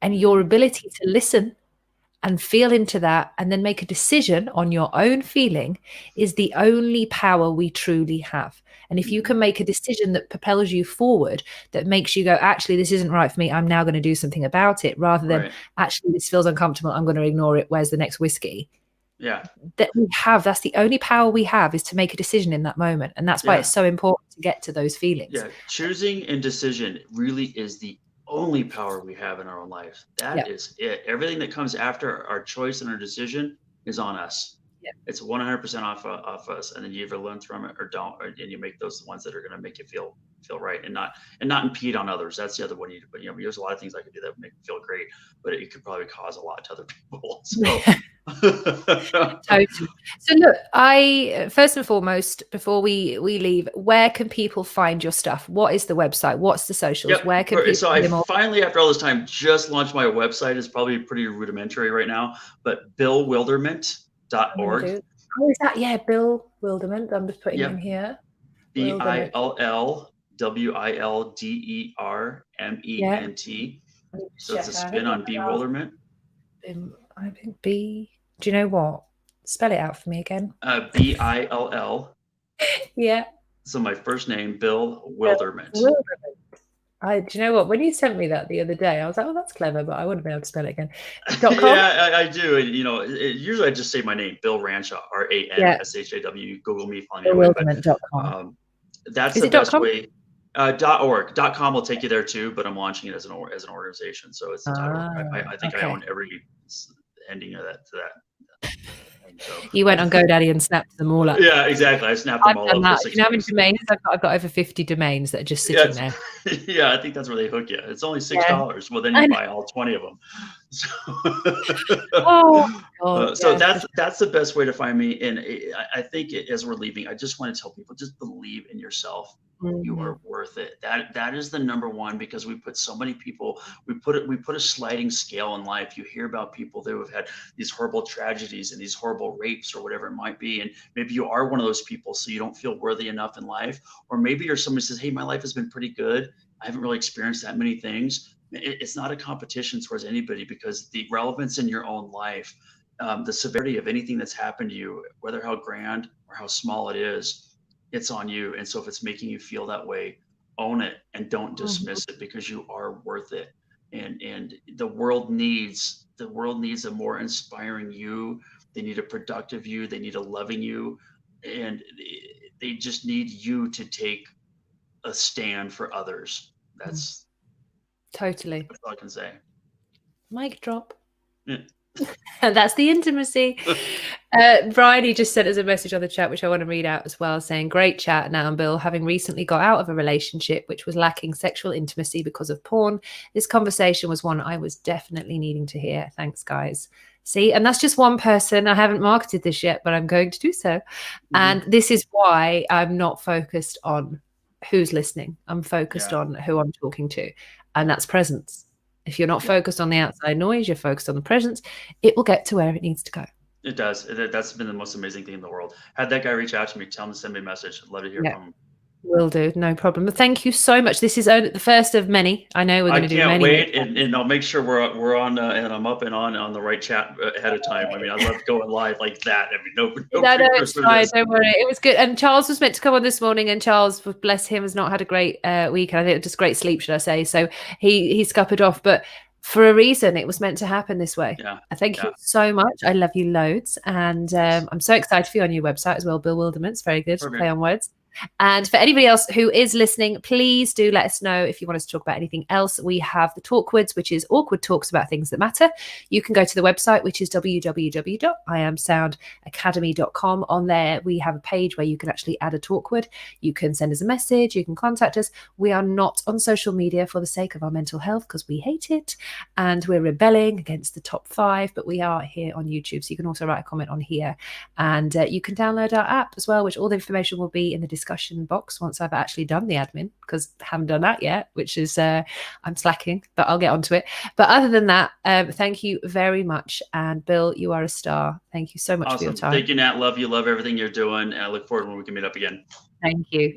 and your Hmm. ability to listen and feel into that and then make a decision on your own feeling is the only power we truly have. And if you Hmm. can make a decision that propels you forward, that makes you go, actually, this isn't right for me, I'm now going to do something about it, rather than Right. actually, this feels uncomfortable, I'm going to ignore it, where's the next whiskey? Yeah. That's the only power we have, is to make a decision in that moment. And that's why it's Yeah. so important to get to those feelings. Yeah, choosing and decision really is the only power we have in our own lives. Yeah. That is it. Everything that comes after our choice and our decision is on us. Yeah. It's 100% off us, and then you either learn from it or don't, and you make those the ones that are going to make you feel right, and not impede on others. That's the other one. But there's a lot of things I could do that would make me feel great, but it could probably cause a lot to other people. So, Totally. So look, I first and foremost, before we leave, where can people find your stuff? What is the website? What's the socials? Yep. Where can people So I hear more? finally, after all this time, just launched my website. It's probably pretty rudimentary right now, but Let me billwilderment.org. do. Oh, is that, yeah, Bill Wilderment? I'm just putting him Yep. here. Wilderment. Yeah. BILLWILDERMENT. Let me just So it's check a that. I think spin on bewilderment. I think B. Do you know what? Spell it out for me again. BILL. Yeah. So my first name, Bill Bill Wilderment. Wilderment. Do you know what? When you sent me that the other day, I was like, "Oh, that's clever," but I wouldn't be able to spell it again. .com. Yeah, I do. And, usually I just say my name, Bill Ranshaw, Yeah. RANSHAW. Google me, find me away. But BillWilderment.com. that's Is the it best .com? way. .org. .com will take you there too, but I'm launching it as an organization, so it's .org. I think I Okay. own every ending of that to that. And so You went on GoDaddy and snapped them all up. yeah, exactly. I snapped them I've all done up for that. Do 6 you know how many bucks. domains I've got? I've got over 50 domains that are just Yeah, sitting there. yeah, I think that's where they hook you. It's only Yeah. $6. Well, then you buy all 20 of them. So, Oh God, so yeah. that's the best way to find me. And I think as we're leaving, I just want to tell people, just believe in yourself. You Mhm. are worth it. That is the number one, because we put so many people, we put a sliding scale in life. You hear about people that have had these horrible tragedies and these horrible rapes or whatever it might be, and maybe you are one of those people, so you don't feel worthy enough in life. Or maybe you're somebody who says, hey, my life has been pretty good, I haven't really experienced that many things. It's not a competition towards anybody, because the relevance in your own life, the severity of anything that's happened to you, whether how grand or how small it is, it's on you. And so if it's making you feel that way, own it and don't Mhm. dismiss it, because you are worth it. And the world needs a more inspiring you They need a productive you. They need a loving you. And they just need you to take a stand for others. That's totally. that's all I can say. Mic drop. Yeah. And that's the intimacy. Bryony just sent us a message on the chat, which I want to read out as well, saying, great chat, Nat and Bill. Having recently got out of a relationship which was lacking sexual intimacy because of porn, this conversation was one I was definitely needing to hear. Thanks, guys. See, and that's just one person. I haven't marketed this yet, but I'm going to do so. Mm-hmm. And this is why I'm not focused on who's listening. I'm focused on who I'm talking to, and that's presence. If you're not focused on the outside noise, you're focused on the presence, it will get to where it needs to go. It does. That's been the most amazing thing in the world. Had that guy reach out to me, tell him to send me a message. I'd love to hear from him. Will do. No problem. But thank you so much. This is only the first of many. I know we're going to do many. I can't wait, and I'll make sure we're on and I'm up and on the right chat ahead of time. I mean, I love going live like that. I mean, no, it's fine. Don't worry. It was good. And Charles was meant to come on this morning, and Charles, bless him, has not had a great weekend. I think just great sleep, should I say? So he scuppered off, but for a reason, it was meant to happen this way. I thank you so much. I love you loads, and I'm so excited for you on your website as well, Bill Wildermans. Very good. Play on words. And for anybody else who is listening, please do let us know if you want us to talk about anything else. We have the Talkwards, which is awkward talks about things that matter. You can go to the website, which is www.iamsoundacademy.com. On there, we have a page where you can actually add a Talkward. You can send us a message. You can contact us. We are not on social media for the sake of our mental health because we hate it. And we're rebelling against the top 5, but we are here on YouTube. So you can also write a comment on here. And you can download our app as well, which all the information will be in the discussion box once I've actually done the admin, because I haven't done that yet, which is I'm slacking, but I'll get onto it. But other than that, thank you very much. And Bill, you are a star. Thank you so much for your time. Thank you, Nat. Love you. Love everything you're doing. And I look forward when we can meet up again. Thank you.